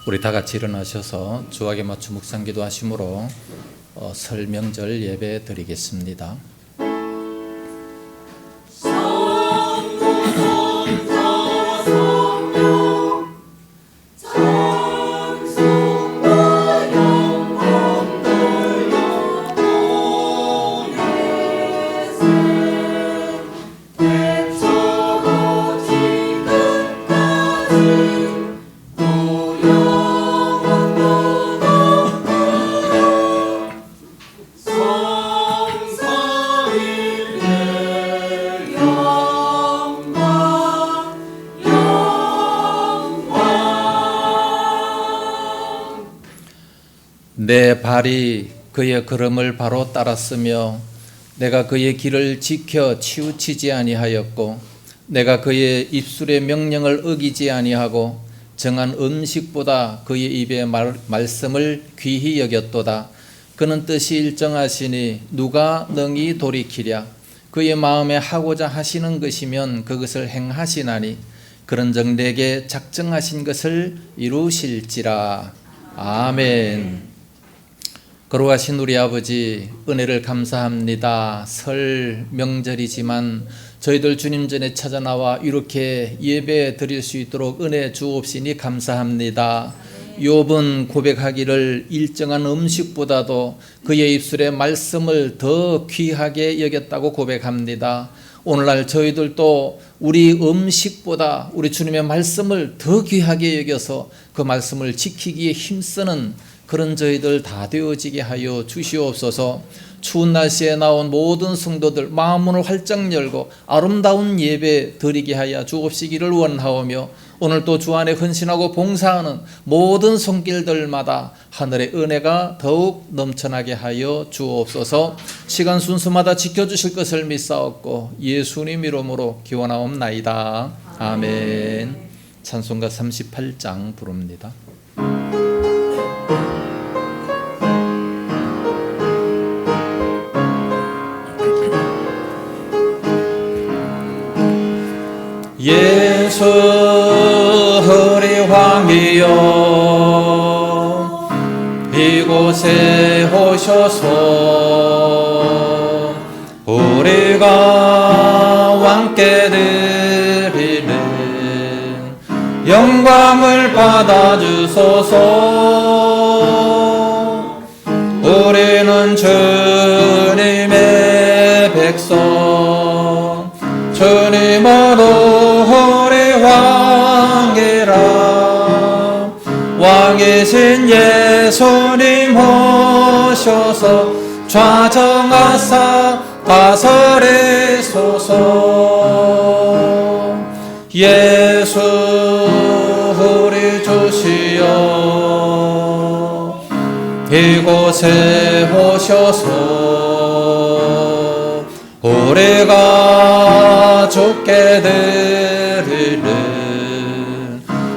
우리 다 같이 일어나셔서 주하게 맞춤 묵상기도 하심으로 설 명절 예배 드리겠습니다. 내 발이 그의 걸음을 바로 따랐으며 내가 그의 길을 지켜 치우치지 아니하였고 내가 그의 입술의 명령을 어기지 아니하고 정한 음식보다 그의 입의 말씀을 귀히 여겼도다. 그는 뜻이 일정하시니 누가 능히 돌이키랴. 그의 마음에 하고자 하시는 것이면 그것을 행하시나니 그런즉 내게 작정하신 것을 이루실지라. 아멘. 거룩하신 우리 아버지, 은혜를 감사합니다. 설 명절이지만 저희들 주님 전에 찾아 나와 이렇게 예배 드릴 수 있도록 은혜 주옵시니 감사합니다. 욥은 고백하기를 일정한 음식보다도 그의 입술의 말씀을 더 귀하게 여겼다고 고백합니다. 오늘날 저희들도 우리 음식보다 우리 주님의 말씀을 더 귀하게 여겨서 그 말씀을 지키기에 힘쓰는 그런 저희들 다 되어지게 하여 주시옵소서. 추운 날씨에 나온 모든 성도들 마음문을 활짝 열고 아름다운 예배 드리게 하여 주옵시기를 원하오며 오늘 또 주 안에 헌신하고 봉사하는 모든 손길들마다 하늘의 은혜가 더욱 넘쳐나게 하여 주옵소서. 시간 순서마다 지켜주실 것을 믿사옵고 예수님 이름으로 기원하옵나이다. 아멘. 찬송가 38장 부릅니다. 예수 우리 왕이여 이곳에 오셔서 우리가 왕께 드리는 영광을 받아주소서. 우리는 주님의 백성 주님으로 우리 왕이라. 왕이신 예수님 오셔서 좌정하사 다스리소서. 예수 우리 주시여 이곳에 오셔서 우리가 주께 드리는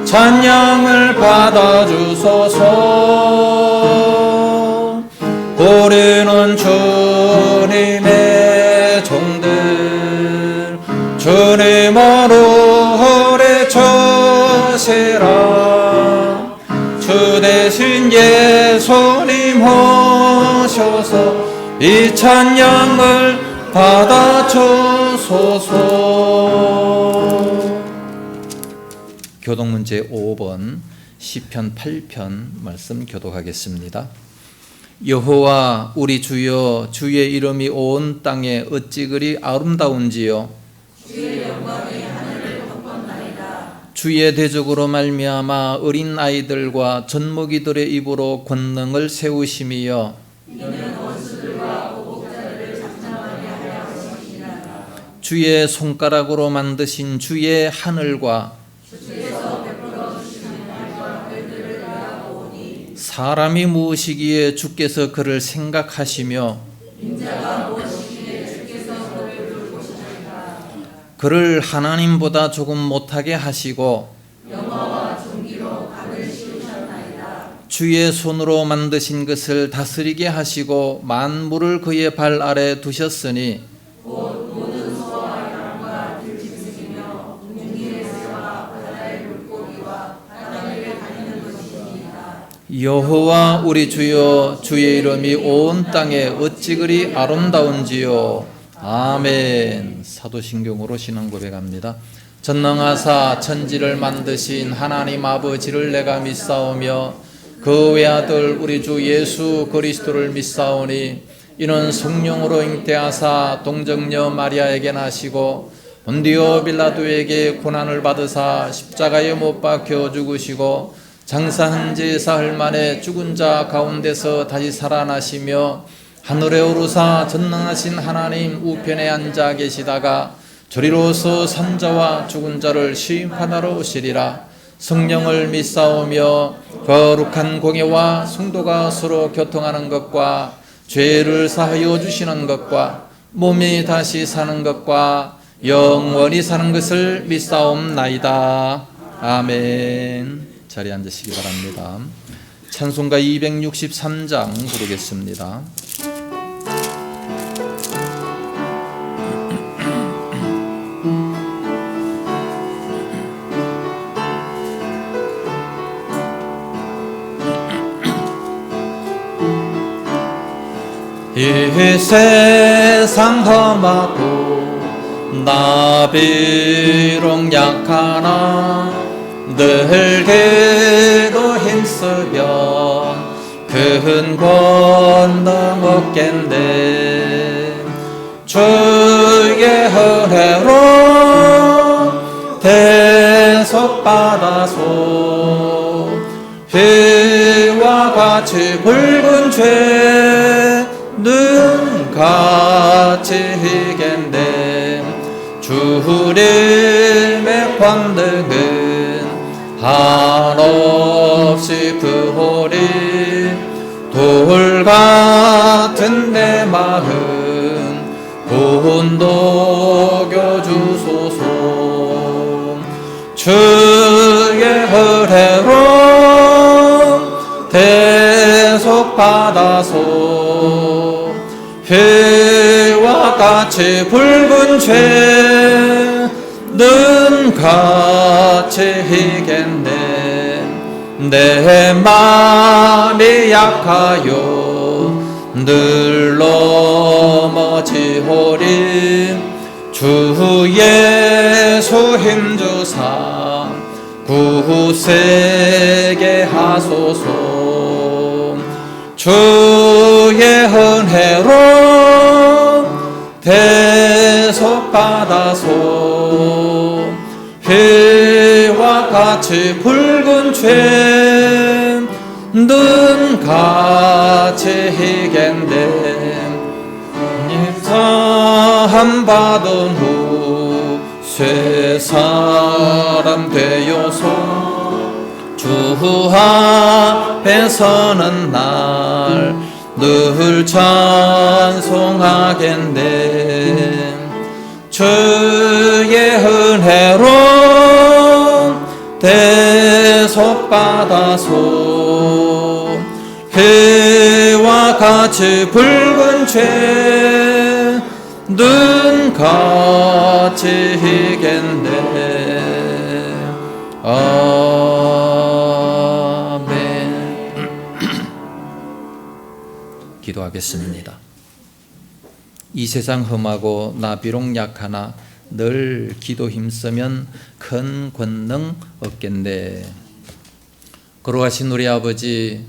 찬양을 받아주소서. 우리는 주님의 종들 주님으로 우리 주시라. 주 대신 예수님 오셔서 이 찬양을 받아주소서. 교독문제 5번 시편 8편 말씀 교독하겠습니다. 여호와 우리 주여 주의 이름이 온 땅에 어찌 그리 아름다운지요. 주의 영광이 하늘을 덮었나이다. 주의 대적으로 말미암아 어린 아이들과 젖먹이들의 입으로 권능을 세우심이여. 이는 원수들과 보복자들을 잡장하게 하려 하심이니라. 주의 손가락으로 만드신 주의 하늘과 주께서 베풀어 주시는 달과 별들을 내다보니 사람이 무엇이기에 주께서 그를 생각하시며 인자가 무엇이기에 주께서 그를 돌보시나이까. 그를 하나님보다 조금 못하게 하시고 영화와 존귀로 각을 씌우셨나이다. 주의 손으로 만드신 것을 다스리게 하시고 만물을 그의 발 아래 두셨으니 곧 모든 소와 양과 들짐승이며 공중의 새와 바다의 물고기와 바다 위에 다니는 것이니 여호와 우리 주여, 주의 이름이 온 땅에 어찌 그리 아름다운지요. 아멘. 사도신경으로 신앙 고백합니다. 전능하사 천지를 만드신 하나님 아버지를 내가 믿사오며 그 외아들 우리 주 예수 그리스도를 믿사오니 이는 성령으로 잉태하사 동정녀 마리아에게 나시고 본디오 빌라도에게 고난을 받으사 십자가에 못 박혀 죽으시고 장사한 지 사흘 만에 죽은 자 가운데서 다시 살아나시며 하늘에 오르사 전능하신 하나님 우편에 앉아 계시다가 저리로서 산자와 죽은 자를 심판하러 오시리라. 성령을 믿사오며 거룩한 공예와 성도가 서로 교통하는 것과 죄를 사하여 주시는 것과 몸이 다시 사는 것과 영원히 사는 것을 믿사옵나이다. 아멘. 자리에 앉으시기 바랍니다. 찬송가 263장 부르겠습니다. 이 세상 험하고 나 비록 약하나 늘 기도 힘쓰면 큰 권능 얻겠네. 주의 은혜로 대속받아서 피와 같이 붉은 죄는 같이 이겠네. 주님의 권능은 한없이 그호리 돌 같은 내 마음 온도겨 주소서. 주의 은혜로 대속받아서 피와 같이 붉은 죄는 같이 이겠네. 내 마음이 약하여 늘 넘어지오리. 주 예수 힘주사 굳세게 하소서. 주의 은혜로 대속받아서 피와 같이 붉은 죄는 같이 이겠네. 입상 받은 후 새 사람 되어서 주 앞에 서는 날 늘 찬송하겠네. 주의 은혜로 대속받아서 피와 같이 붉은 죄는 같이 이겠네. 아멘. 기도하겠습니다. 이 세상 험하고 나 비록 약하나 늘 기도 힘쓰면 큰 권능 얻겠네. 거룩하신 우리 아버지,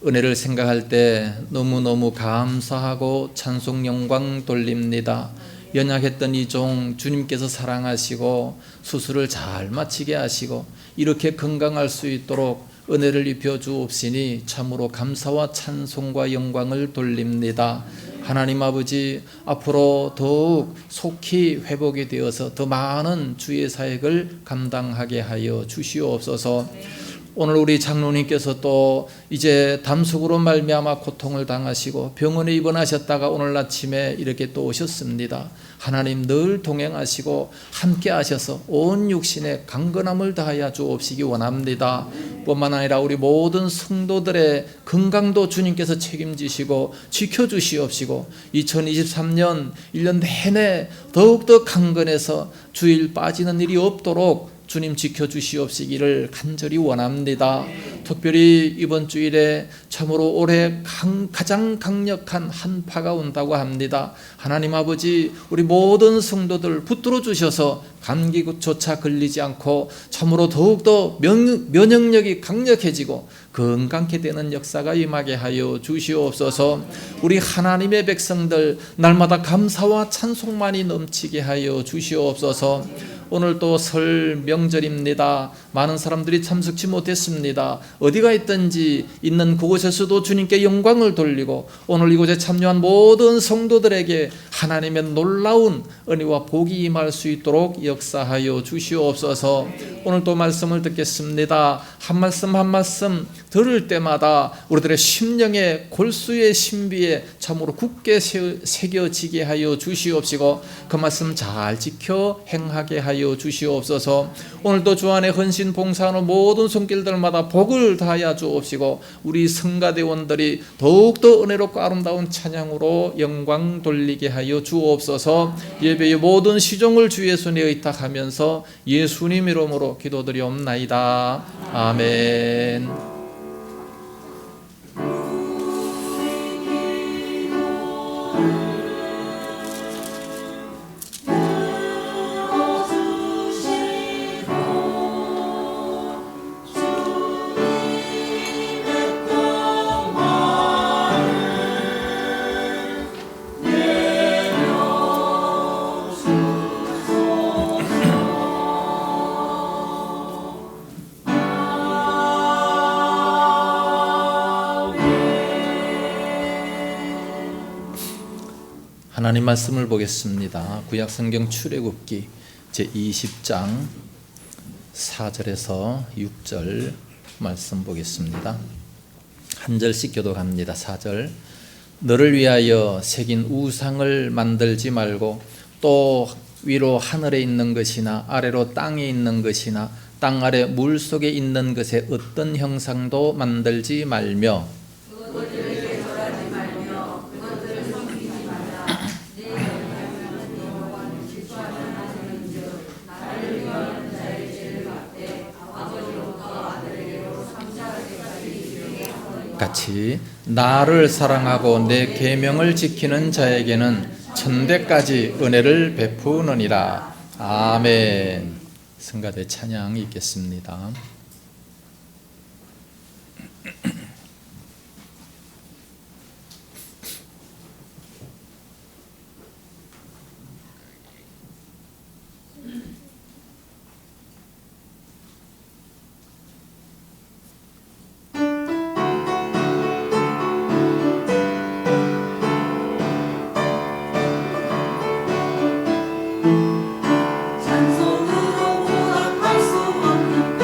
은혜를 생각할 때 너무너무 감사하고 찬송 영광 돌립니다. 연약했던 이 종 주님께서 사랑하시고 수술을 잘 마치게 하시고 이렇게 건강할 수 있도록 은혜를 입혀 주옵시니 참으로 감사와 찬송과 영광을 돌립니다. 하나님 아버지, 앞으로 더욱 속히 회복이 되어서 더 많은 주의 사역을 감당하게 하여 주시옵소서. 오늘 우리 장로님께서 또 이제 담속으로 말미암아 고통을 당하시고 병원에 입원하셨다가 오늘 아침에 이렇게 또 오셨습니다. 하나님 늘 동행하시고 함께 하셔서 온 육신에 강건함을 다하여 주옵시기 원합니다. 뿐만 아니라 우리 모든 성도들의 건강도 주님께서 책임지시고 지켜주시옵시고 2023년 1년 내내 더욱더 강건해서 주일 빠지는 일이 없도록 주님 지켜주시옵시기를 간절히 원합니다. 특별히 이번 주일에 참으로 올해 가장 강력한 한파가 온다고 합니다. 하나님 아버지, 우리 모든 성도들 붙들어 주셔서 감기조차 걸리지 않고 참으로 더욱더 면역력이 강력해지고 건강케 되는 역사가 임하게 하여 주시옵소서. 우리 하나님의 백성들 날마다 감사와 찬송만이 넘치게 하여 주시옵소서. 오늘 또 설 명절입니다. 많은 사람들이 참석치 못했습니다. 어디가 있든지 있는 그곳에서도 주님께 영광을 돌리고 오늘 이곳에 참여한 모든 성도들에게 하나님의 놀라운 은혜와 복이 임할 수 있도록 역사하여 주시옵소서. 오늘 또 말씀을 듣겠습니다. 한 말씀 한 말씀 들을 때마다 우리들의 심령의 골수의 신비에 참으로 굳게 새겨지게 하여 주시옵시고 그 말씀 잘 지켜 행하게 하여 주시옵소서. 오늘도 주 안에 헌신 봉사하는 모든 손길들마다 복을 다하여 주옵시고 우리 성가대원들이 더욱더 은혜롭고 아름다운 찬양으로 영광 돌리게 하여 주옵소서. 예배의 모든 시종을 주의 손에 의탁하면서 예수님 이름으로 기도드리옵나이다. 아멘. 하나님 말씀을 보겠습니다. 구약성경 출애굽기 제20장 4절에서 6절 말씀 보겠습니다. 한 절씩 교독합니다. 4절. 너를 위하여 새긴 우상을 만들지 말고 또 위로 하늘에 있는 것이나 아래로 땅에 있는 것이나 땅 아래 물 속에 있는 것의 어떤 형상도 만들지 말며 같이 나를 사랑하고 내 계명을 지키는 자에게는 천대까지 은혜를 베푸느니라. 아멘. 성가대 찬양 읽겠습니다. 찬송으로 보답할 수 없는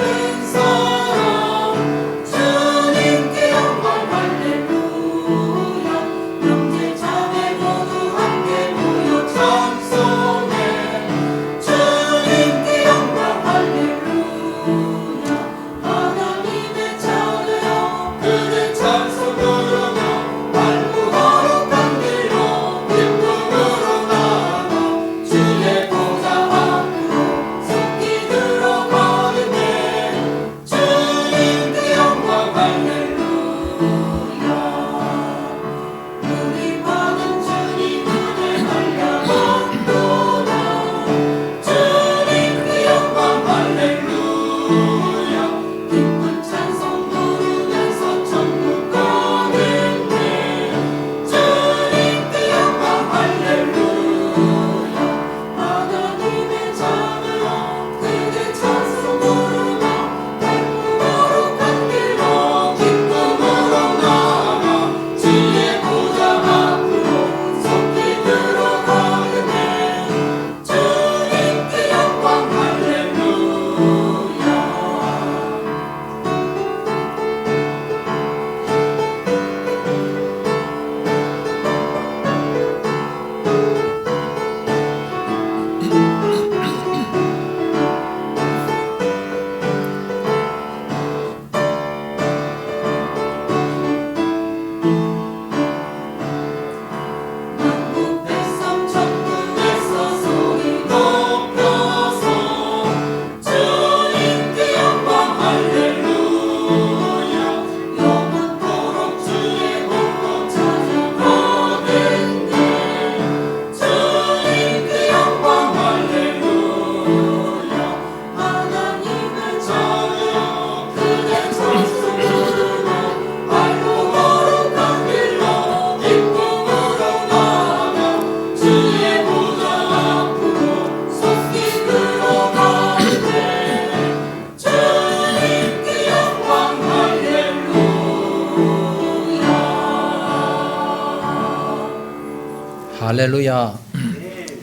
할렐루야.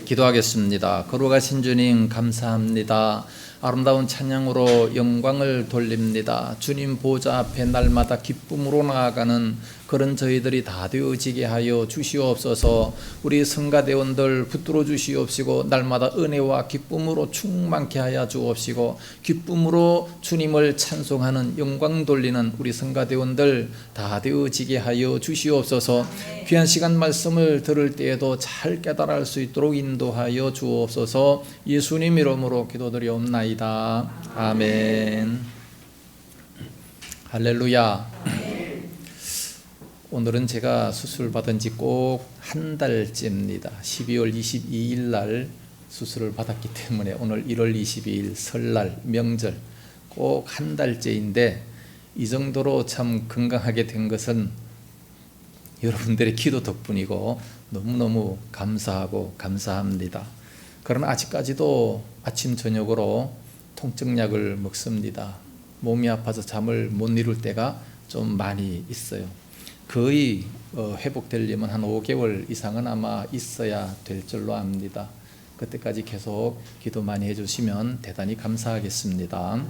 기도하겠습니다. 거룩하신 주님 감사합니다. 아름다운 찬양으로 영광을 돌립니다. 주님 보좌 앞에 날마다 기쁨으로 나아가는 그런 저희들이 다 되어지게 하여 주시옵소서. 우리 성가대원들 붙들어 주시옵시고 날마다 은혜와 기쁨으로 충만케 하여 주옵시고 기쁨으로 주님을 찬송하는 영광 돌리는 우리 성가대원들 다 되어지게 하여 주시옵소서. 귀한 시간 말씀을 들을 때에도 잘 깨달을 수 있도록 인도하여 주옵소서. 예수님 이름으로 기도드리옵나이다. 아멘. 할렐루야. 오늘은 제가 수술 받은 지 꼭 한 달째입니다. 12월 22일 날 수술을 받았기 때문에 오늘 1월 22일 설날 명절 꼭 한 달째인데 이 정도로 참 건강하게 된 것은 여러분들의 기도 덕분이고 너무너무 감사하고 감사합니다. 그러나 아직까지도 아침 저녁으로 통증약을 먹습니다. 몸이 아파서 잠을 못 이룰 때가 좀 많이 있어요. 거의 회복되려면 한 5개월 이상은 아마 있어야 될 줄로 압니다. 그때까지 계속 기도 많이 해주시면 대단히 감사하겠습니다.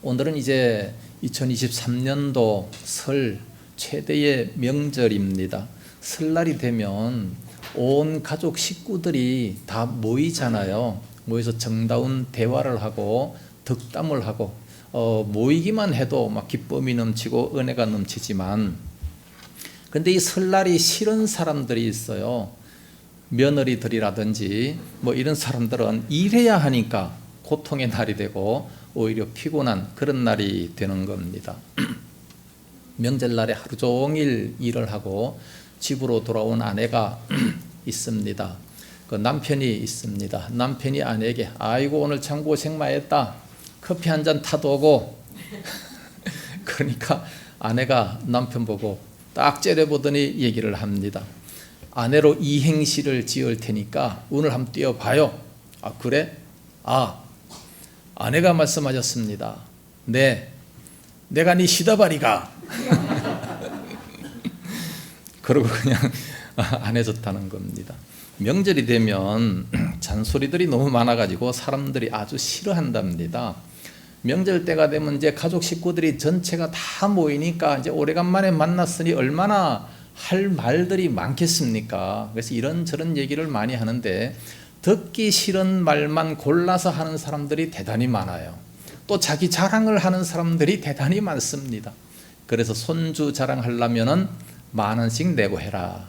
오늘은 이제 2023년도 설 최대의 명절입니다. 설날이 되면 온 가족 식구들이 다 모이잖아요. 모여서 정다운 대화를 하고 덕담을 하고 모이기만 해도 막 기쁨이 넘치고 은혜가 넘치지만 근데 이 설날이 싫은 사람들이 있어요. 며느리들이라든지 뭐 이런 사람들은 일해야 하니까 고통의 날이 되고 오히려 피곤한 그런 날이 되는 겁니다. 명절날에 하루 종일 일을 하고 집으로 돌아온 아내가 있습니다. 그 남편이 있습니다. 남편이 아내에게 아이고 오늘 참 고생 많이 했다. 커피 한 잔 타도고 그러니까 아내가 남편 보고 딱 째려보더니 얘기를 합니다. 아내로 이행시를 지을 테니까 오늘 한번 띄워봐요. 아 그래? 아내가 말씀하셨습니다. 네, 내가 네 시다바리가 그러고 그냥 안 해줬다는 겁니다. 명절이 되면 잔소리들이 너무 많아가지고 사람들이 아주 싫어한답니다. 명절 때가 되면 이제 가족 식구들이 전체가 다 모이니까 이제 오래간만에 만났으니 얼마나 할 말들이 많겠습니까? 그래서 이런저런 얘기를 많이 하는데 듣기 싫은 말만 골라서 하는 사람들이 대단히 많아요. 또 자기 자랑을 하는 사람들이 대단히 많습니다. 그래서 손주 자랑하려면은 10,000원씩 내고 해라.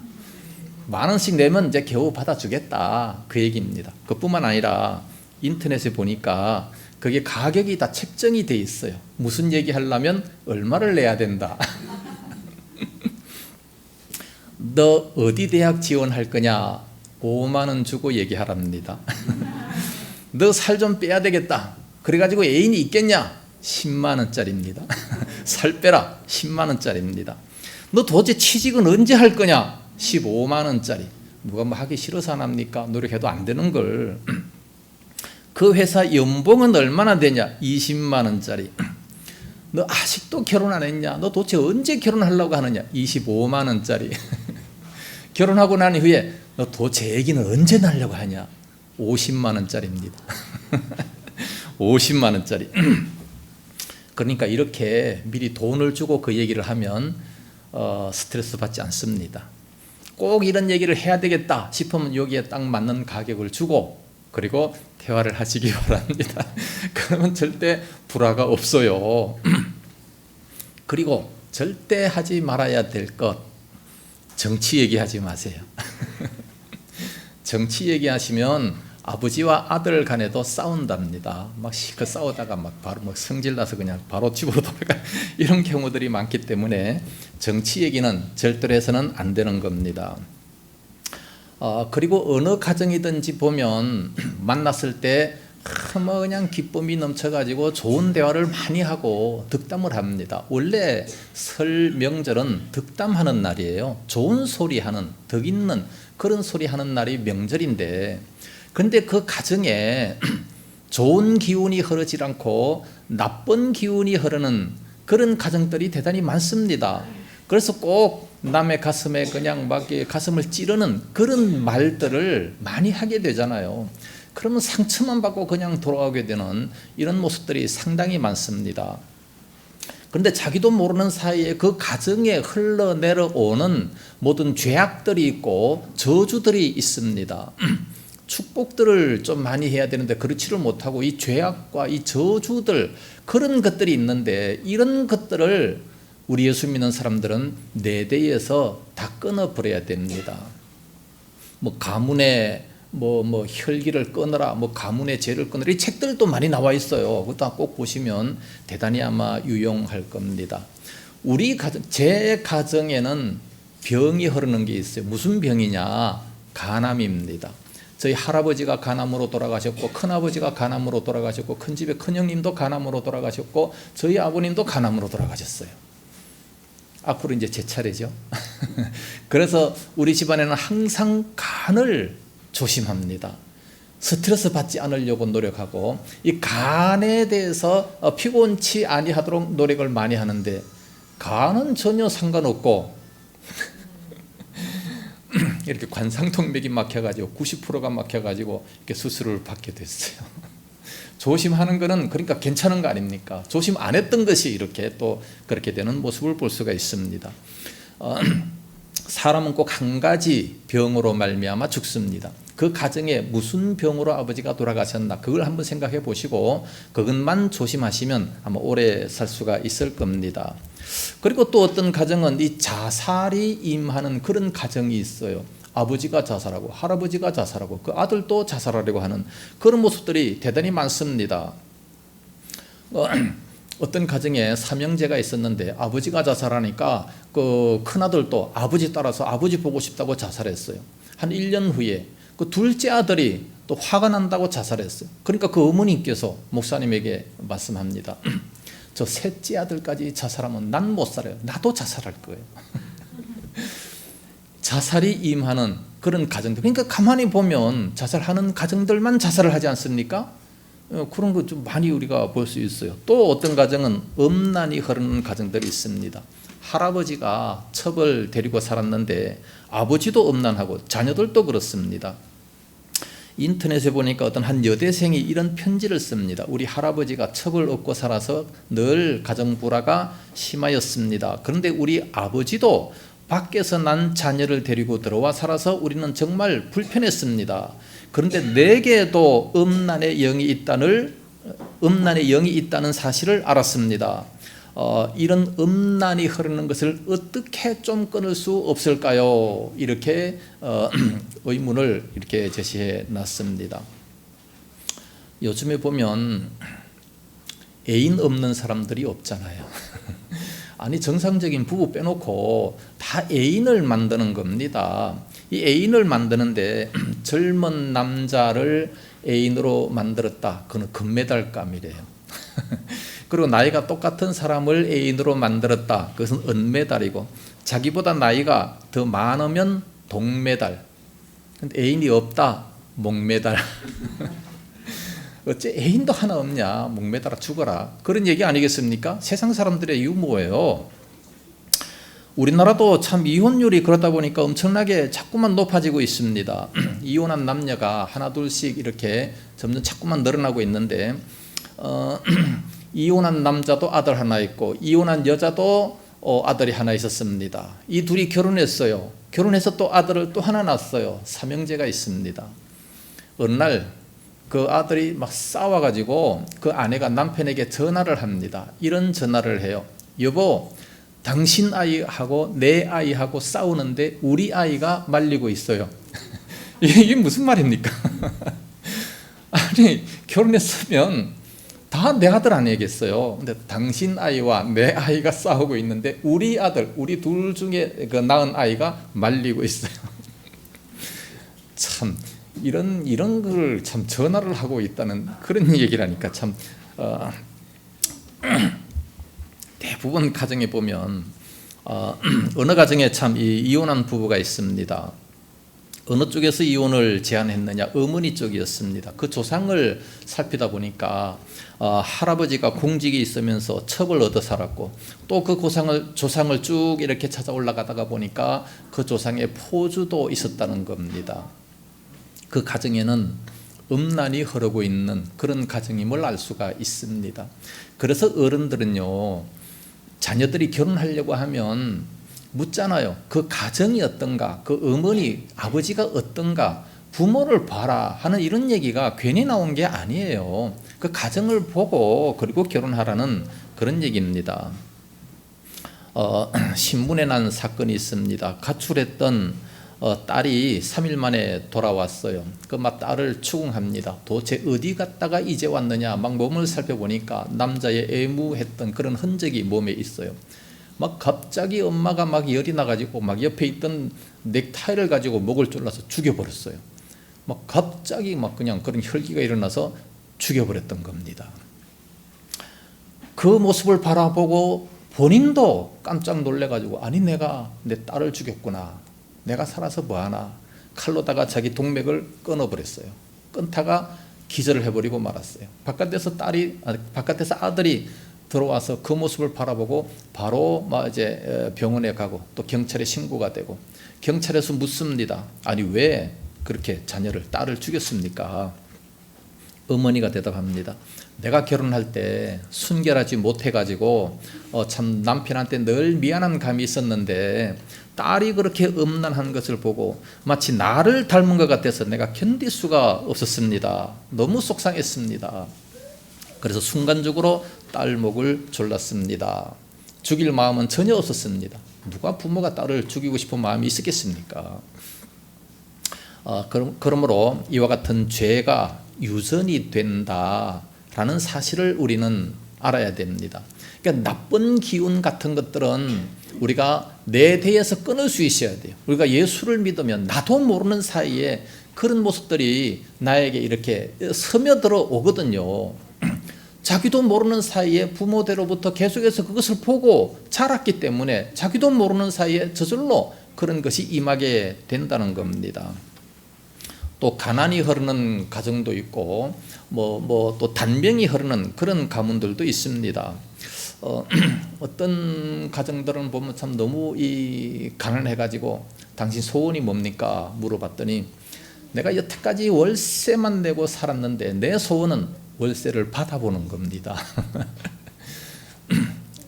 10,000원씩 내면 이제 겨우 받아주겠다 그 얘기입니다. 그뿐만 아니라 인터넷에 보니까 그게 가격이 다 책정이 돼 있어요. 무슨 얘기 하려면 얼마를 내야 된다. 너 어디 대학 지원할 거냐? 5만 원 주고 얘기하랍니다. 너 살 좀 빼야 되겠다. 그래가지고 애인이 있겠냐? 10만 원짜리입니다. 살 빼라. 10만 원짜리입니다. 너 도대체 취직은 언제 할 거냐? 15만 원짜리. 누가 뭐 하기 싫어서 안 합니까? 노력해도 안 되는 걸. 그 회사 연봉은 얼마나 되냐? 20만 원짜리. 너 아직도 결혼 안 했냐? 너 도대체 언제 결혼하려고 하느냐? 25만 원짜리. 결혼하고 난 이후에 너 도대체 애기는 언제 낳으려고 하냐? 50만 원짜리입니다. 50만 원짜리. 그러니까 이렇게 미리 돈을 주고 그 얘기를 하면 스트레스 받지 않습니다. 꼭 이런 얘기를 해야 되겠다 싶으면 여기에 딱 맞는 가격을 주고 그리고 대화를 하시기 바랍니다. 그러면 절대 불화가 없어요. 그리고 절대 하지 말아야 될 것, 정치 얘기하지 마세요. 정치 얘기하시면 아버지와 아들 간에도 싸운답니다. 막 실컷 싸우다가 막 바로 막 성질나서 그냥 바로 집으로 돌아가 이런 경우들이 많기 때문에 정치 얘기는 절대로 해서는 안 되는 겁니다. 그리고 어느 가정이든지 보면 만났을 때 뭐 그냥 기쁨이 넘쳐가지고 좋은 대화를 많이 하고 덕담을 합니다. 원래 설 명절은 덕담하는 날이에요. 좋은 소리 하는, 덕 있는 그런 소리 하는 날이 명절인데 근데 그 가정에 좋은 기운이 흐르지 않고 나쁜 기운이 흐르는 그런 가정들이 대단히 많습니다. 그래서 꼭 남의 가슴에 그냥 막 가슴을 찌르는 그런 말들을 많이 하게 되잖아요. 그러면 상처만 받고 그냥 돌아가게 되는 이런 모습들이 상당히 많습니다. 그런데 자기도 모르는 사이에 그 가정에 흘러내려오는 모든 죄악들이 있고 저주들이 있습니다. 축복들을 좀 많이 해야 되는데 그렇지를 못하고 이 죄악과 이 저주들 그런 것들이 있는데 이런 것들을 우리 예수 믿는 사람들은 내 대에서 다 끊어버려야 됩니다. 뭐 가문의 뭐 혈기를 끊어라, 뭐 가문의 죄를 끊어라, 이 책들도 많이 나와 있어요. 그것도 꼭 보시면 대단히 아마 유용할 겁니다. 우리 가정, 제 가정에는 병이 흐르는 게 있어요. 무슨 병이냐? 간암입니다. 저희 할아버지가 간암으로 돌아가셨고, 큰아버지가 간암으로 돌아가셨고, 큰집에 큰형님도 간암으로 돌아가셨고, 저희 아버님도 간암으로 돌아가셨어요. 앞으로 이제 제 차례죠. 그래서 우리 집안에는 항상 간을 조심합니다. 스트레스 받지 않으려고 노력하고 이 간에 대해서 피곤치 아니하도록 노력을 많이 하는데 간은 전혀 상관없고 이렇게 관상동맥이 막혀가지고 90%가 막혀가지고 이렇게 수술을 받게 됐어요. 조심하는 거는 그러니까 괜찮은 거 아닙니까? 조심 안 했던 것이 이렇게 또 그렇게 되는 모습을 볼 수가 있습니다. 사람은 꼭 한 가지 병으로 말미암아 죽습니다. 그 가정에 무슨 병으로 아버지가 돌아가셨나 그걸 한번 생각해 보시고 그것만 조심하시면 아마 오래 살 수가 있을 겁니다. 그리고 또 어떤 가정은 이 자살이 임하는 그런 가정이 있어요. 아버지가 자살하고 할아버지가 자살하고 그 아들도 자살하려고 하는 그런 모습들이 대단히 많습니다. 어떤 가정에 삼형제가 있었는데 아버지가 자살하니까 그 큰아들도 아버지 따라서 아버지 보고 싶다고 자살했어요. 한 1년 후에 그 둘째 아들이 또 화가 난다고 자살했어요. 그러니까 그 어머니께서 목사님에게 말씀합니다. 저 셋째 아들까지 자살하면 난 못 살아요. 나도 자살할 거예요. 자살이 임하는 그런 가정들, 그러니까 가만히 보면 자살하는 가정들만 자살을 하지 않습니까? 그런 거 좀 많이 우리가 볼 수 있어요. 또 어떤 가정은 음란이 흐르는 가정들이 있습니다. 할아버지가 첩을 데리고 살았는데 아버지도 음란하고 자녀들도 그렇습니다. 인터넷에 보니까 어떤 한 여대생이 이런 편지를 씁니다. 우리 할아버지가 첩을 얻고 살아서 늘 가정 불화가 심하였습니다. 그런데 우리 아버지도 밖에서 난 자녀를 데리고 들어와 살아서 우리는 정말 불편했습니다. 그런데 내게도 음란의 영이 있다는 사실을 알았습니다. 이런 음란이 흐르는 것을 어떻게 좀 끊을 수 없을까요? 이렇게 의문을 이렇게 제시해 놨습니다. 요즘에 보면 애인 없는 사람들이 없잖아요. 아니 정상적인 부부 빼놓고 다 애인을 만드는 겁니다. 이 애인을 만드는데 젊은 남자를 애인으로 만들었다. 그건 금메달감이래요. 그리고 나이가 똑같은 사람을 애인으로 만들었다. 그것은 은메달이고 자기보다 나이가 더 많으면 동메달. 근데 애인이 없다. 목메달. 어째 애인도 하나 없냐? 목매달아 죽어라. 그런 얘기 아니겠습니까? 세상 사람들의 유머예요. 우리나라도 참 이혼율이 그러다 보니까 엄청나게 자꾸만 높아지고 있습니다. 이혼한 남녀가 하나 둘씩 이렇게 점점 자꾸만 늘어나고 있는데 이혼한 남자도 아들 하나 있고 이혼한 여자도 아들이 하나 있었습니다. 이 둘이 결혼했어요. 결혼해서 또 아들을 또 하나 낳았어요. 삼형제가 있습니다. 어느 날 그 아들이 막 싸워가지고 그 아내가 남편에게 전화를 합니다. 이런 전화를 해요. 여보, 당신 아이하고 내 아이하고 싸우는데 우리 아이가 말리고 있어요. 이게 무슨 말입니까? 아니 결혼했으면 다 내 아들 아니겠어요. 근데 당신 아이와 내 아이가 싸우고 있는데 우리 아들, 우리 둘 중에 그 낳은 아이가 말리고 있어요. 참 이런 걸 참 전화를 하고 있다는 그런 얘기라니까 참 대부분 가정에 보면 어느 가정에 참 이혼한 부부가 있습니다. 어느 쪽에서 이혼을 제안했느냐? 어머니 쪽이었습니다. 그 조상을 살피다 보니까 할아버지가 공직이 있으면서 첩을 얻어 살았고 또 그 조상을 쭉 이렇게 찾아 올라가다가 보니까 그 조상의 포주도 있었다는 겁니다. 그 가정에는 음란이 흐르고 있는 그런 가정임을 알 수가 있습니다. 그래서 어른들은요, 자녀들이 결혼하려고 하면 묻잖아요. 그 가정이 어떤가, 그 어머니, 아버지가 어떤가, 부모를 봐라 하는 이런 얘기가 괜히 나온 게 아니에요. 그 가정을 보고 그리고 결혼하라는 그런 얘기입니다. 신문에 난 사건이 있습니다. 가출했던 딸이 3일 만에 돌아왔어요. 그 막 딸을 추궁합니다. 도대체 어디 갔다가 이제 왔느냐. 막 몸을 살펴보니까 남자의 애무했던 그런 흔적이 몸에 있어요. 막 갑자기 엄마가 막 열이 나가지고 막 옆에 있던 넥타이를 가지고 목을 졸라서 죽여버렸어요. 막 갑자기 막 그냥 그런 혈기가 일어나서 죽여버렸던 겁니다. 그 모습을 바라보고 본인도 깜짝 놀래가지고 아니 내가 내 딸을 죽였구나. 내가 살아서 뭐하나. 칼로다가 자기 동맥을 끊어버렸어요. 끊다가 기절을 해버리고 말았어요. 바깥에서 아들이 들어와서 그 모습을 바라보고 바로 이제 병원에 가고 또 경찰에 신고가 되고 경찰에서 묻습니다. 아니 왜 그렇게 딸을 죽였습니까? 어머니가 대답합니다. 내가 결혼할 때 순결하지 못해가지고 참 남편한테 늘 미안한 감이 있었는데 딸이 그렇게 음란한 것을 보고 마치 나를 닮은 것 같아서 내가 견딜 수가 없었습니다. 너무 속상했습니다. 그래서 순간적으로 딸 목을 졸랐습니다. 죽일 마음은 전혀 없었습니다. 누가 부모가 딸을 죽이고 싶은 마음이 있었겠습니까? 그러므로 이와 같은 죄가 유전이 된다라는 사실을 우리는 알아야 됩니다. 그러니까 나쁜 기운 같은 것들은 우리가 내 대에서 끊을 수 있어야 돼요. 우리가 예수를 믿으면 나도 모르는 사이에 그런 모습들이 나에게 이렇게 스며들어 오거든요. 자기도 모르는 사이에 부모대로부터 계속해서 그것을 보고 자랐기 때문에 자기도 모르는 사이에 저절로 그런 것이 임하게 된다는 겁니다. 또 가난이 흐르는 가정도 있고 또 단명이 흐르는 그런 가문들도 있습니다. 어떤 가정들은 보면 참 너무 가난해가지고 당신 소원이 뭡니까? 물어봤더니 내가 여태까지 월세만 내고 살았는데 내 소원은 월세를 받아보는 겁니다.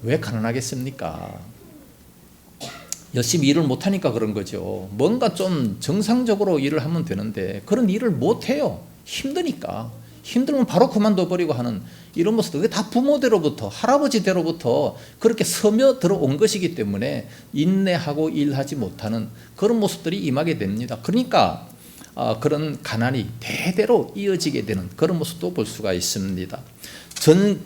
왜 가난하겠습니까? 열심히 일을 못하니까 그런 거죠. 뭔가 좀 정상적으로 일을 하면 되는데 그런 일을 못해요. 힘드니까. 힘들면 바로 그만둬버리고 하는 이런 모습들, 그게 다 부모대로부터 할아버지대로부터 그렇게 스며들어 온 것이기 때문에 인내하고 일하지 못하는 그런 모습들이 임하게 됩니다. 그러니까 그런 가난이 대대로 이어지게 되는 그런 모습도 볼 수가 있습니다.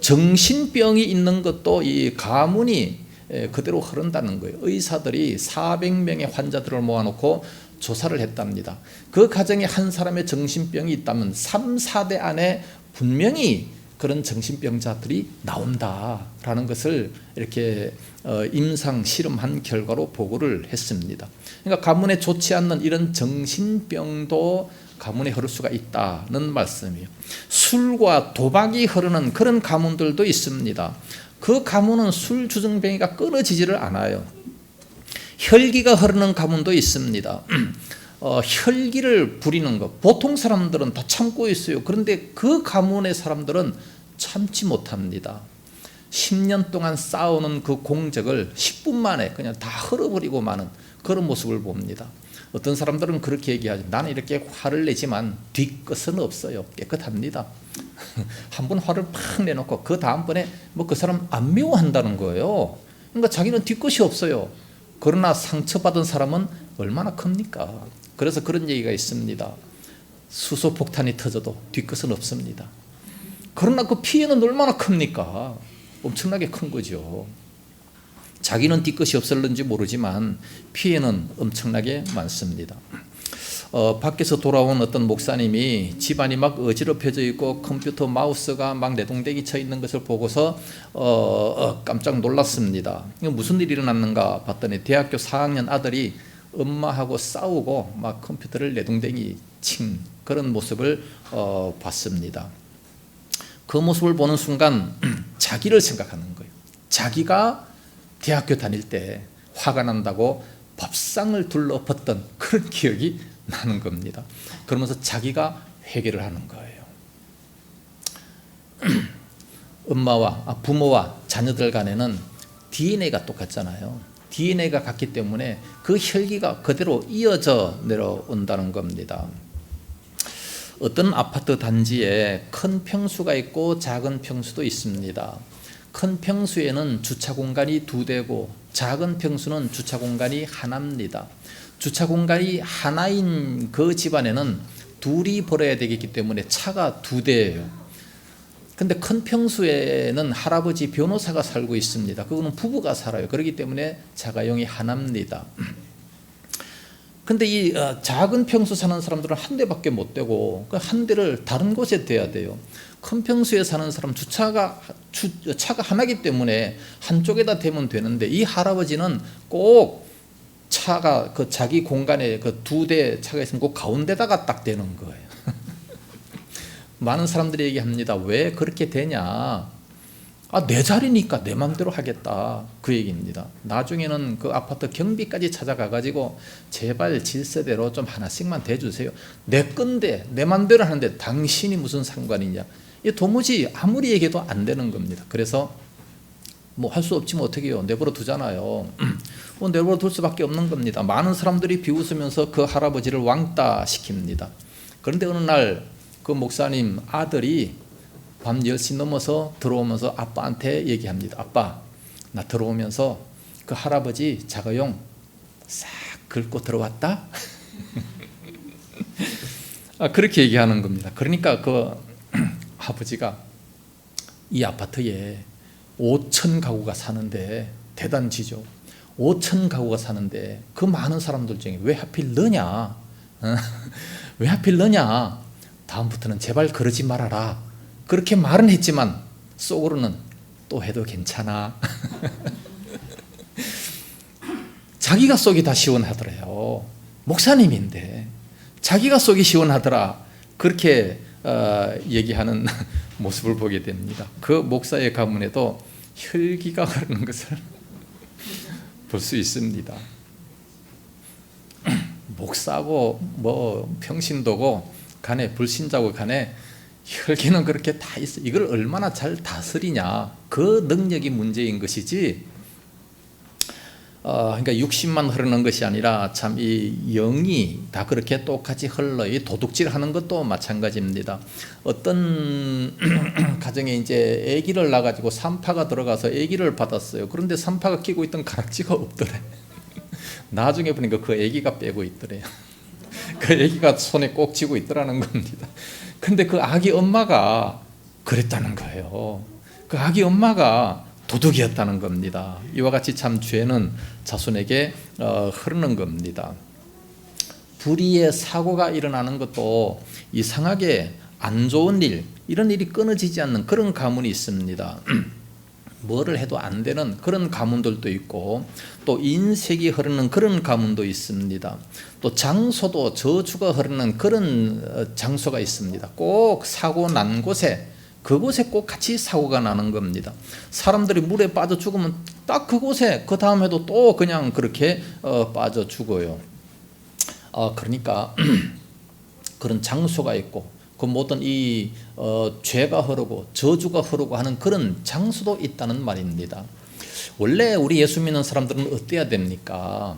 정신병이 있는 것도 이 가문이 그대로 흐른다는 거예요. 의사들이 400명의 환자들을 모아놓고 조사를 했답니다. 그 가정에 한 사람의 정신병이 있다면 3, 4대 안에 분명히 그런 정신병자들이 나온다라는 것을 이렇게 임상 실험한 결과로 보고를 했습니다. 그러니까 가문에 좋지 않는 이런 정신병도 가문에 흐를 수가 있다는 말씀이에요. 술과 도박이 흐르는 그런 가문들도 있습니다. 그 가문은 술 주정뱅이가 끊어지지를 않아요. 혈기가 흐르는 가문도 있습니다. 혈기를 부리는 것, 보통 사람들은 다 참고 있어요. 그런데 그 가문의 사람들은 참지 못합니다. 10년 동안 쌓아오는 그 공적을 10분 만에 그냥 다 흘어버리고 마는 그런 모습을 봅니다. 어떤 사람들은 그렇게 얘기하죠. 나는 이렇게 화를 내지만 뒤끝은 없어요. 깨끗합니다. 한번 화를 팍 내놓고 그 다음번에 그 사람 안 미워한다는 거예요. 그러니까 자기는 뒤끝이 없어요. 그러나 상처받은 사람은 얼마나 큽니까? 그래서 그런 얘기가 있습니다. 수소폭탄이 터져도 뒤끝은 없습니다. 그러나 그 피해는 얼마나 큽니까? 엄청나게 큰 거죠. 자기는 뒤끝이 없을는지 모르지만 피해는 엄청나게 많습니다. 밖에서 돌아온 어떤 목사님이 집안이 막 어지럽혀져 있고 컴퓨터 마우스가 막 내동댕이 쳐 있는 것을 보고서 깜짝 놀랐습니다. 무슨 일이 일어났는가 봤더니 대학교 4학년 아들이 엄마하고 싸우고 막 컴퓨터를 내동댕이 친 그런 모습을 봤습니다. 그 모습을 보는 순간 자기를 생각하는 거예요. 자기가 대학교 다닐 때 화가 난다고 밥상을 둘러봤던 그런 기억이 나는 겁니다. 그러면서 자기가 회개를 하는 거예요. 부모와 자녀들 간에는 DNA가 똑같잖아요. DNA가 같기 때문에 그 혈기가 그대로 이어져 내려온다는 겁니다. 어떤 아파트 단지에 큰 평수가 있고 작은 평수도 있습니다. 큰 평수에는 주차 공간이 2대고 작은 평수는 주차 공간이 하나입니다. 주차 공간이 하나인 그 집안에는 둘이 벌어야 되기 때문에 차가 2대예요. 근데 큰 평수에는 할아버지 변호사가 살고 있습니다. 그거는 부부가 살아요. 그렇기 때문에 자가용이 하나입니다. 근데 이 작은 평수 사는 사람들은 한 대밖에 못 되고 그 한 대를 다른 곳에 둬야 돼요. 큰 평수에 사는 사람 차가 하나이기 때문에 한쪽에다 대면 되는데 이 할아버지는 꼭 차가 그 자기 공간에 그 2대 차가 있으면 꼭 가운데다가 딱 대는 거예요. 많은 사람들이 얘기합니다. 왜 그렇게 되냐? 내 자리니까 내 맘대로 하겠다. 그 얘기입니다. 나중에는 그 아파트 경비까지 찾아가가지고 제발 질서대로 좀 하나씩만 대주세요. 내 건데 내 맘대로 하는데 당신이 무슨 상관이냐? 이 도무지 아무리 얘기해도 안 되는 겁니다. 그래서 뭐 할 수 없지만 어떻게 해요? 내버려 두잖아요. 내버려 둘 수밖에 없는 겁니다. 많은 사람들이 비웃으면서 그 할아버지를 왕따 시킵니다. 그런데 어느 날 그 목사님 아들이 밤 10시 넘어서 들어오면서 아빠한테 얘기합니다. 아빠, 나 들어오면서 그 할아버지 자가용 싹 긁고 들어왔다? 그렇게 얘기하는 겁니다. 그러니까 그 아버지가 이 아파트에 5천 가구가 사는데 대단지죠. 5천 가구가 사는데 그 많은 사람들 중에 왜 하필 너냐? 왜 하필 너냐? 다음부터는 제발 그러지 말아라. 그렇게 말은 했지만 속으로는 또 해도 괜찮아. 자기가 속이 다 시원하더래요. 목사님인데 자기가 속이 시원하더라. 그렇게 얘기하는 모습을 보게 됩니다. 그 목사의 가문에도 혈기가 흐르는 것을 볼 수 있습니다. 목사고 뭐 평신도고 간에 불신자고 간에 혈기는 그렇게 다 있어. 이걸 얼마나 잘 다스리냐, 그 능력이 문제인 것이지. 그러니까 60만 흐르는 것이 아니라 참 이 영이 다 그렇게 똑같이 흘러. 이 도둑질하는 것도 마찬가지입니다. 어떤 가정에 이제 아기를 낳아가지고 산파가 들어가서 아기를 받았어요. 그런데 산파가 끼고 있던 가락지가 없더래. 나중에 보니까 그 아기가 빼고 있더래요. 그 아기가 손에 꼭 쥐고 있더라는 겁니다. 근데 그 아기 엄마가 그랬다는 거예요. 그 아기 엄마가 도둑이었다는 겁니다. 이와 같이 참 죄는 자손에게 흐르는 겁니다. 불의의 사고가 일어나는 것도 이상하게 안 좋은 일, 이런 일이 끊어지지 않는 그런 가문이 있습니다. 뭐를 해도 안 되는 그런 가문들도 있고, 또 인색이 흐르는 그런 가문도 있습니다. 또 장소도 저주가 흐르는 그런 장소가 있습니다. 꼭 사고 난 곳에, 그곳에 꼭 같이 사고가 나는 겁니다. 사람들이 물에 빠져 죽으면 딱 그곳에 그 다음 해도 또 그냥 그렇게 빠져 죽어요. 그러니까 그런 장소가 있고, 그 모든 이 죄가 흐르고 저주가 흐르고 하는 그런 장소도 있다는 말입니다. 원래 우리 예수 믿는 사람들은 어때야 됩니까?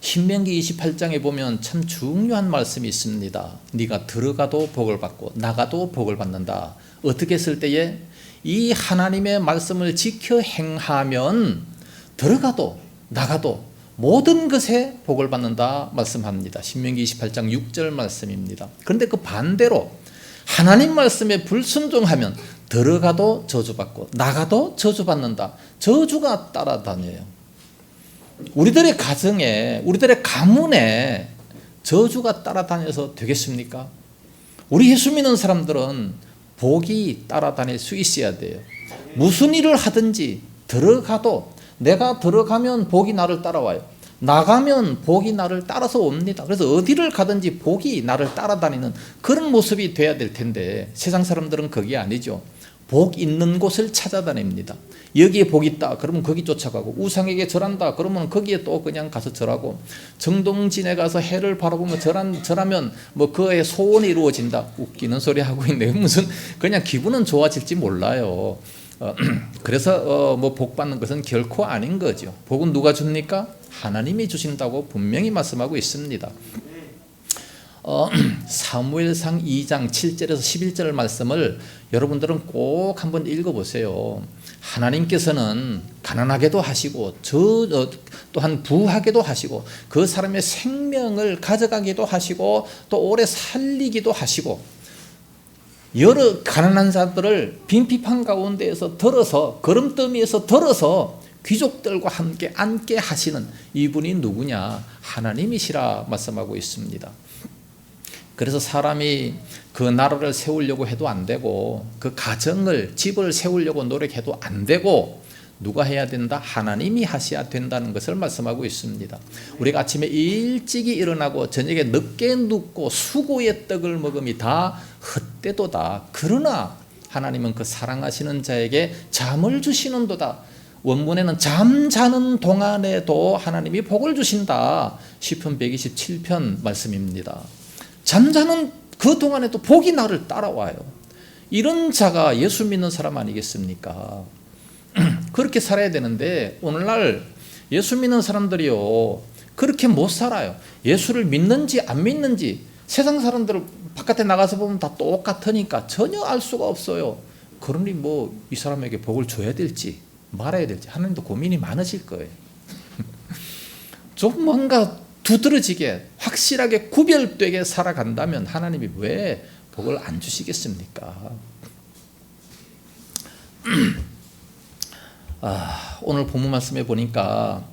신명기 28장에 보면 참 중요한 말씀이 있습니다. 네가 들어가도 복을 받고 나가도 복을 받는다. 어떻게 했을 때에 이 하나님의 말씀을 지켜 행하면 들어가도 나가도 모든 것에 복을 받는다 말씀합니다. 신명기 28장 6절 말씀입니다. 그런데 그 반대로 하나님 말씀에 불순종하면 들어가도 저주받고 나가도 저주받는다. 저주가 따라다녀요. 우리들의 가정에, 우리들의 가문에 저주가 따라다녀서 되겠습니까? 우리 예수 믿는 사람들은 복이 따라다닐 수 있어야 돼요. 무슨 일을 하든지 들어가도, 내가 들어가면 복이 나를 따라와요. 나가면 복이 나를 따라서 옵니다. 그래서 어디를 가든지 복이 나를 따라다니는 그런 모습이 돼야 될 텐데 세상 사람들은 그게 아니죠. 복 있는 곳을 찾아다닙니다. 여기에 복 있다 그러면 거기 쫓아가고, 우상에게 절한다 그러면 거기에 또 그냥 가서 절하고, 정동진에 가서 해를 바라보면 절하면 뭐 그의 소원이 이루어진다. 웃기는 소리 하고 있네. 무슨 그냥 기분은 좋아질지 몰라요. 그래서 뭐 복 받는 것은 결코 아닌 거죠. 복은 누가 줍니까? 하나님이 주신다고 분명히 말씀하고 있습니다. 사무엘상 2장 7절에서 11절 말씀을 여러분들은 꼭 한번 읽어보세요. 하나님께서는 가난하게도 하시고 또한 부하게도 하시고 그 사람의 생명을 가져가기도 하시고 또 오래 살리기도 하시고, 여러 가난한 자들을 빈핍한 가운데에서 들어서, 거름더미에서 들어서 귀족들과 함께 앉게 하시는 이분이 누구냐? 하나님이시라 말씀하고 있습니다. 그래서 사람이 그 나라를 세우려고 해도 안 되고, 그 가정을, 집을 세우려고 노력해도 안 되고, 누가 해야 된다? 하나님이 하셔야 된다는 것을 말씀하고 있습니다. 우리가 아침에 일찍이 일어나고 저녁에 늦게 눕고 수고의 떡을 먹음이 다 헛되도다. 그러나 하나님은 그 사랑하시는 자에게 잠을 주시는도다. 원문에는 잠자는 동안에도 하나님이 복을 주신다. 시편 127편 말씀입니다. 잠자는 그 동안에도 복이 나를 따라와요. 이런 자가 예수 믿는 사람 아니겠습니까? 그렇게 살아야 되는데 오늘날 예수 믿는 사람들이요, 그렇게 못 살아요. 예수를 믿는지 안 믿는지 세상 사람들 바깥에 나가서 보면 다 똑같으니까 전혀 알 수가 없어요. 그러니 뭐 이 사람에게 복을 줘야 될지 말아야 될지 하나님도 고민이 많으실 거예요. 좀 뭔가 두드러지게 확실하게 구별되게 살아간다면 하나님이 왜 복을 안 주시겠습니까? 오늘 본문 말씀에 보니까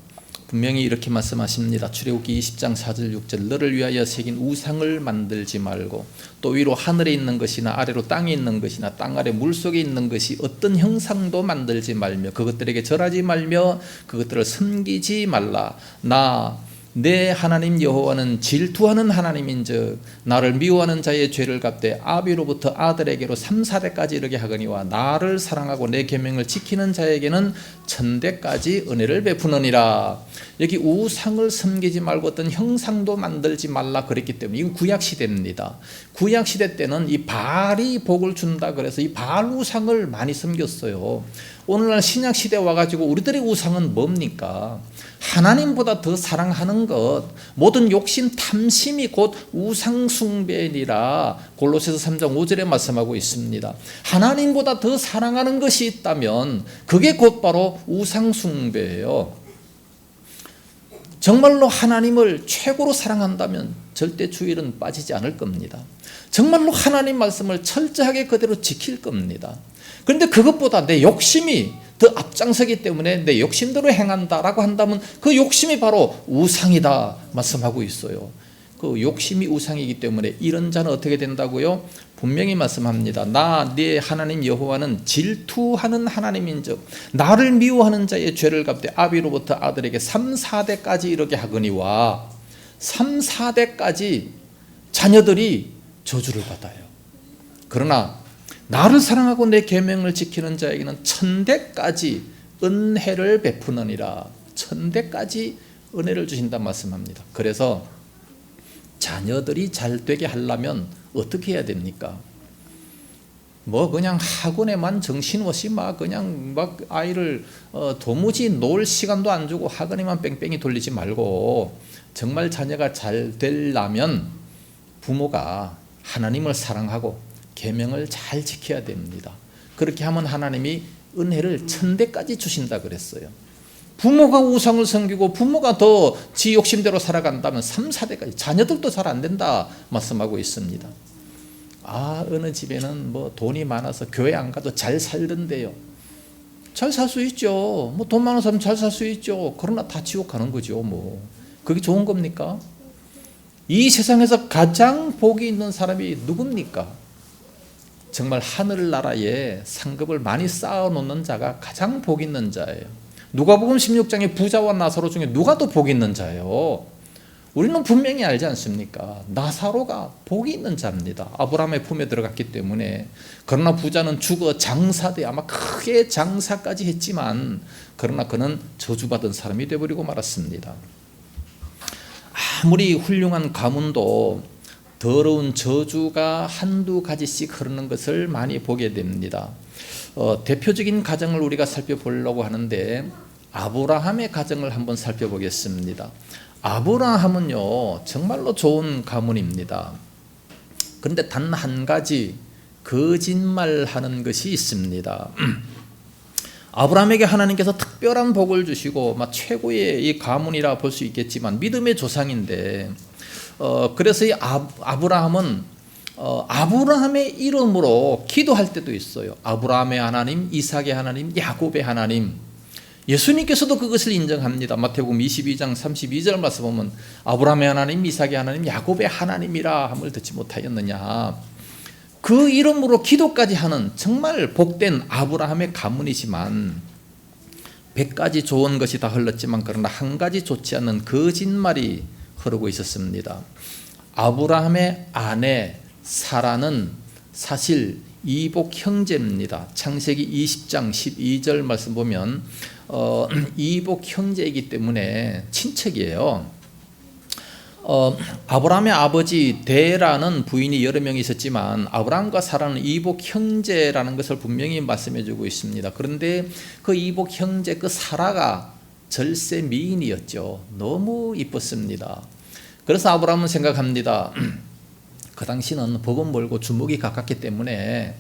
분명히 이렇게 말씀하십니다. 출애굽기 20장 4절 6절 너를 위하여 새긴 우상을 만들지 말고, 또 위로 하늘에 있는 것이나 아래로 땅에 있는 것이나 땅 아래 물속에 있는 것이 어떤 형상도 만들지 말며 그것들에게 절하지 말며 그것들을 섬기지 말라. 내 하나님 여호와는 질투하는 하나님인즉 나를 미워하는 자의 죄를 갚되 아비로부터 아들에게로 3, 4대까지 이르게 하거니와 나를 사랑하고 내 계명을 지키는 자에게는 1000대까지 은혜를 베푸느니라. 여기 우상을 섬기지 말고 어떤 형상도 만들지 말라 그랬기 때문에 이건 구약시대입니다. 구약시대 때는 이 바알이 복을 준다 그래서 이 바알 우상을 많이 섬겼어요. 오늘날 신약시대에 와가지고 우리들의 우상은 뭡니까? 하나님보다 더 사랑하는 것, 모든 욕심 탐심이 곧 우상숭배니라 골로새서 3장 5절에 말씀하고 있습니다. 하나님보다 더 사랑하는 것이 있다면 그게 곧바로 우상숭배예요. 정말로 하나님을 최고로 사랑한다면 절대 주일은 빠지지 않을 겁니다. 정말로 하나님 말씀을 철저하게 그대로 지킬 겁니다. 그런데 그것보다 내 욕심이 더 앞장서기 때문에 내 욕심대로 행한다라고 한다면 그 욕심이 바로 우상이다 말씀하고 있어요. 그 욕심이 우상이기 때문에 이런 자는 어떻게 된다고요? 분명히 말씀합니다. 네 하나님 여호와는 질투하는 하나님인즉 나를 미워하는 자의 죄를 갚되 아비로부터 아들에게 3, 4대까지 이르게 하거니와 3, 4대까지 자녀들이 저주를 받아요. 그러나 나를 사랑하고 내 계명을 지키는 자에게는 1000대까지 은혜를 베푸느니라. 1000대까지 은혜를 주신다 말씀합니다. 그래서 자녀들이 잘 되게 하려면 어떻게 해야 됩니까? 뭐 그냥 학원에만 정신없이 그냥 아이를 도무지 놀 시간도 안 주고 학원에만 뺑뺑이 돌리지 말고, 정말 자녀가 잘 되려면 부모가 하나님을 사랑하고 계명을 잘 지켜야 됩니다. 그렇게 하면 하나님이 은혜를 1000대까지 주신다 그랬어요. 부모가 우상을 섬기고 부모가 더 지 욕심대로 살아간다면 3, 4대까지 자녀들도 잘 안 된다 말씀하고 있습니다. 어느 집에는 뭐 돈이 많아서 교회 안 가도 잘 살던데요. 잘 살 수 있죠. 뭐 돈 많은 사람 잘 살 수 있죠. 그러나 다 지옥 가는 거죠. 뭐 그게 좋은 겁니까? 이 세상에서 가장 복이 있는 사람이 누굽니까? 정말 하늘나라에 상급을 많이 쌓아놓는 자가 가장 복 있는 자예요. 누가복음 16장의 부자와 나사로 중에 누가 더 복 있는 자예요? 우리는 분명히 알지 않습니까? 나사로가 복이 있는 자입니다. 아브라함의 품에 들어갔기 때문에. 그러나 부자는 죽어 장사돼 아마 크게 장사까지 했지만 그러나 그는 저주받은 사람이 되어버리고 말았습니다. 아무리 훌륭한 가문도 더러운 저주가 한두 가지씩 흐르는 것을 많이 보게 됩니다. 대표적인 가정을 우리가 살펴보려고 하는데 아브라함의 가정을 한번 살펴보겠습니다. 아브라함은요 정말로 좋은 가문입니다. 그런데 단 한 가지 거짓말하는 것이 있습니다. 아브라함에게 하나님께서 특별한 복을 주시고 최고의 이 가문이라 볼 수 있겠지만 믿음의 조상인데 그래서 이 아브라함은 아브라함의 이름으로 기도할 때도 있어요. 아브라함의 하나님, 이삭의 하나님, 야곱의 하나님. 예수님께서도 그것을 인정합니다. 마태복음 22장 32절 말씀 보면 아브라함의 하나님, 이삭의 하나님, 야곱의 하나님이라 함을 듣지 못하였느냐. 그 이름으로 기도까지 하는 정말 복된 아브라함의 가문이지만 100가지 좋은 것이 다 흘렀지만 그러나 한 가지 좋지 않은 거짓말이 흐르고 있었습니다. 아브라함의 아내 사라는 사실 이복 형제입니다. 창세기 20장 12절 말씀 보면 이복 형제이기 때문에 친척이에요. 아브라함의 아버지 데라는 부인이 여러 명 있었지만 아브라함과 사라는 이복 형제라는 것을 분명히 말씀해 주고 있습니다. 그런데 그 이복 형제 그 사라가 절세 미인이었죠. 너무 이뻤습니다. 그래서 아브라함은 생각합니다. 그 당시는 법은 멀고 주먹이 가깝기 때문에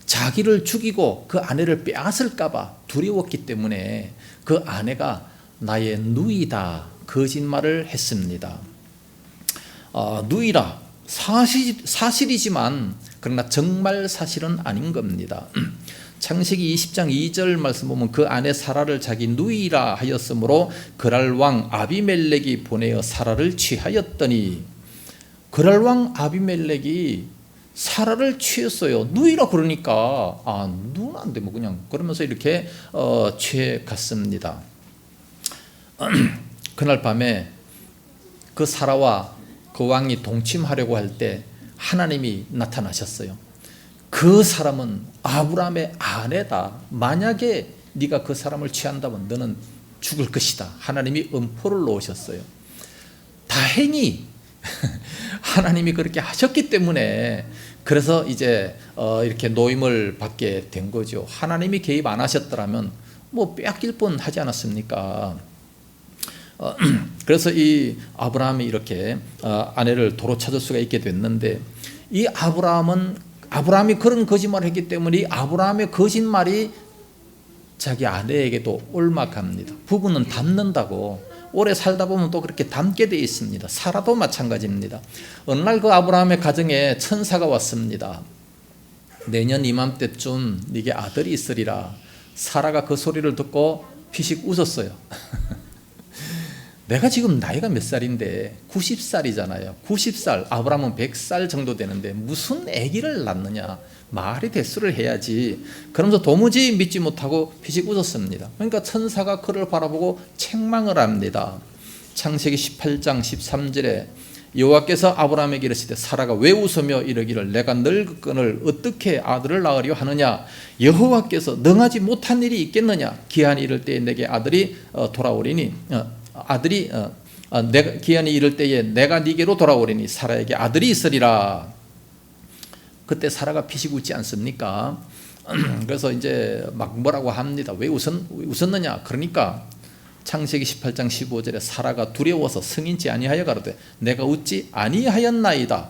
자기를 죽이고 그 아내를 빼앗을까 봐 두려웠기 때문에 그 아내가 나의 누이다 거짓말을 했습니다. 누이라 사실이지만 그러나 정말 사실은 아닌 겁니다. 창세기 20장 2절 말씀 보면 그 아내 사라를 자기 누이라 하였으므로 그랄 왕 아비멜렉이 보내어 사라를 취하였더니 그랄 왕 아비멜렉이 사라를 취했어요. 누이라 그러니까 누나인데 뭐 그냥 그러면서 이렇게 취해갔습니다. 그날 밤에 그 사라와 그 왕이 동침하려고 할 때 하나님이 나타나셨어요. 그 사람은 아브라함의 아내다. 만약에 네가 그 사람을 취한다면 너는 죽을 것이다. 하나님이 음포를 놓으셨어요. 다행히 하나님이 그렇게 하셨기 때문에 그래서 이제 이렇게 노임을 받게 된 거죠. 하나님이 개입 안 하셨더라면 뭐 빼앗길 뻔 하지 않았습니까? 그래서 이 아브라함이 이렇게 아내를 도로 찾을 수가 있게 됐는데 이 아브라함이 그런 거짓말을 했기 때문에 이 아브라함의 거짓말이 자기 아내에게도 옮아갑니다. 부부는 닮는다고 오래 살다 보면 또 그렇게 닮게 되어 있습니다. 사라도 마찬가지입니다. 어느 날 그 아브라함의 가정에 천사가 왔습니다. 내년 이맘때쯤 네게 아들이 있으리라. 사라가 그 소리를 듣고 피식 웃었어요. 내가 지금 나이가 몇 살인데 90살이잖아요. 90살, 아브라함은 100살 정도 되는데 무슨 아기를 낳느냐. 말이 대수를 해야지. 그러면서 도무지 믿지 못하고 피식 웃었습니다. 그러니까 천사가 그를 바라보고 책망을 합니다. 창세기 18장 13절에 여호와께서 아브라함에게 이르시되 사라가 왜 웃으며 이르기를 내가 늙거늘 어떻게 아들을 낳으려 하느냐. 여호와께서 능하지 못한 일이 있겠느냐. 기한이 이를 때에 내게 아들이 돌아오리니 내가 기한이 이를 때에 내가 네게로 돌아오리니 사라에게 아들이 있으리라. 그때 사라가 피식 웃지 않습니까? 그래서 이제 막 뭐라고 합니다. 왜 웃었느냐? 그러니까 창세기 18장 15절에 사라가 두려워서 승인치 아니하여 가로되 내가 웃지 아니하였나이다.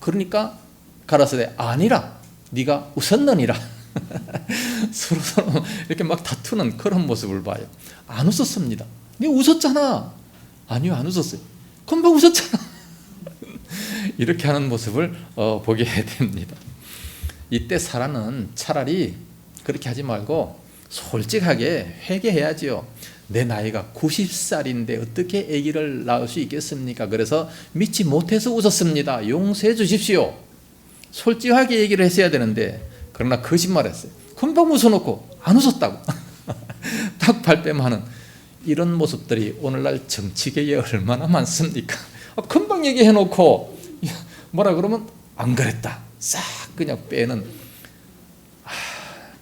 그러니까 가라사대 아니라 네가 웃었느니라. 서로 이렇게 막 다투는 그런 모습을 봐요. 안 웃었습니다. 네 웃었잖아. 아니요, 안 웃었어요. 금방 웃었잖아. 이렇게 하는 모습을 보게 됩니다. 이때 사라는 차라리 그렇게 하지 말고 솔직하게 회개해야지요. 내 나이가 90살인데 어떻게 아기를 낳을 수 있겠습니까? 그래서 믿지 못해서 웃었습니다. 용서해 주십시오. 솔직하게 얘기를 했어야 되는데 그러나 거짓말했어요. 금방 웃어놓고 안 웃었다고. 딱 발뺌하는 이런 모습들이 오늘날 정치계에 얼마나 많습니까? 금방 얘기해놓고 뭐라 그러면 안 그랬다 싹 그냥 빼는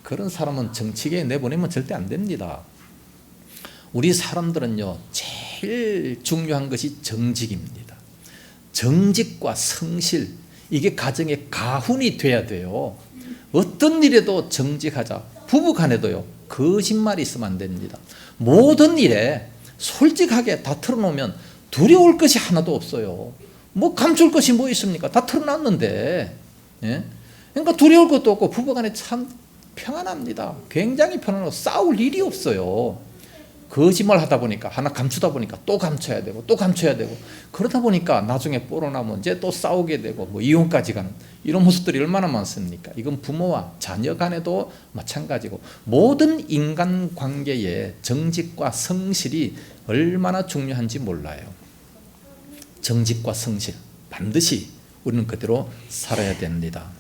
그런 사람은 정치계에 내보내면 절대 안 됩니다. 우리 사람들은요 제일 중요한 것이 정직입니다. 정직과 성실, 이게 가정의 가훈이 돼야 돼요. 어떤 일에도 정직하자. 부부간에도요 거짓말이 있으면 안 됩니다. 모든 일에 솔직하게 다 털어놓으면 두려울 것이 하나도 없어요. 뭐 감출 것이 뭐 있습니까? 다 털어놨는데. 예? 그러니까 두려울 것도 없고 부부간에 참 평안합니다. 굉장히 편안하고 싸울 일이 없어요. 거짓말 하다 보니까 하나 감추다 보니까 또 감춰야 되고 또 감춰야 되고 그러다 보니까 나중에 뽀로나면 이제 또 싸우게 되고 뭐 이혼까지 가는 이런 모습들이 얼마나 많습니까? 이건 부모와 자녀 간에도 마찬가지고 모든 인간관계에 정직과 성실이 얼마나 중요한지 몰라요. 정직과 성실 반드시 우리는 그대로 살아야 됩니다.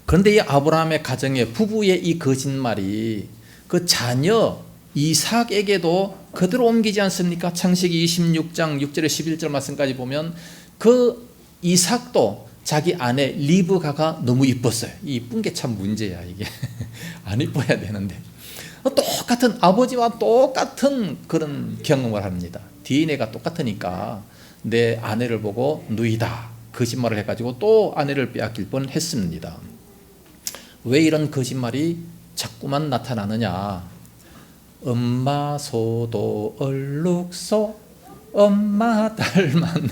그런데 이 아브라함의 가정에 부부의 이 거짓말이 그 자녀 이삭에게도 그대로 옮기지 않습니까? 창세기 26장 6절에 11절 말씀까지 보면 그 이삭도 자기 아내 리브가가 너무 이뻤어요. 이 이쁜 게 참 문제야 이게. 안 이뻐야 되는데 똑같은 아버지와 똑같은 그런 경험을 합니다. DNA가 똑같으니까 내 아내를 보고 누이다 거짓말을 해가지고 또 아내를 빼앗길 뻔했습니다. 왜 이런 거짓말이 자꾸만 나타나느냐? 엄마 소도 얼룩소 엄마 닮았네.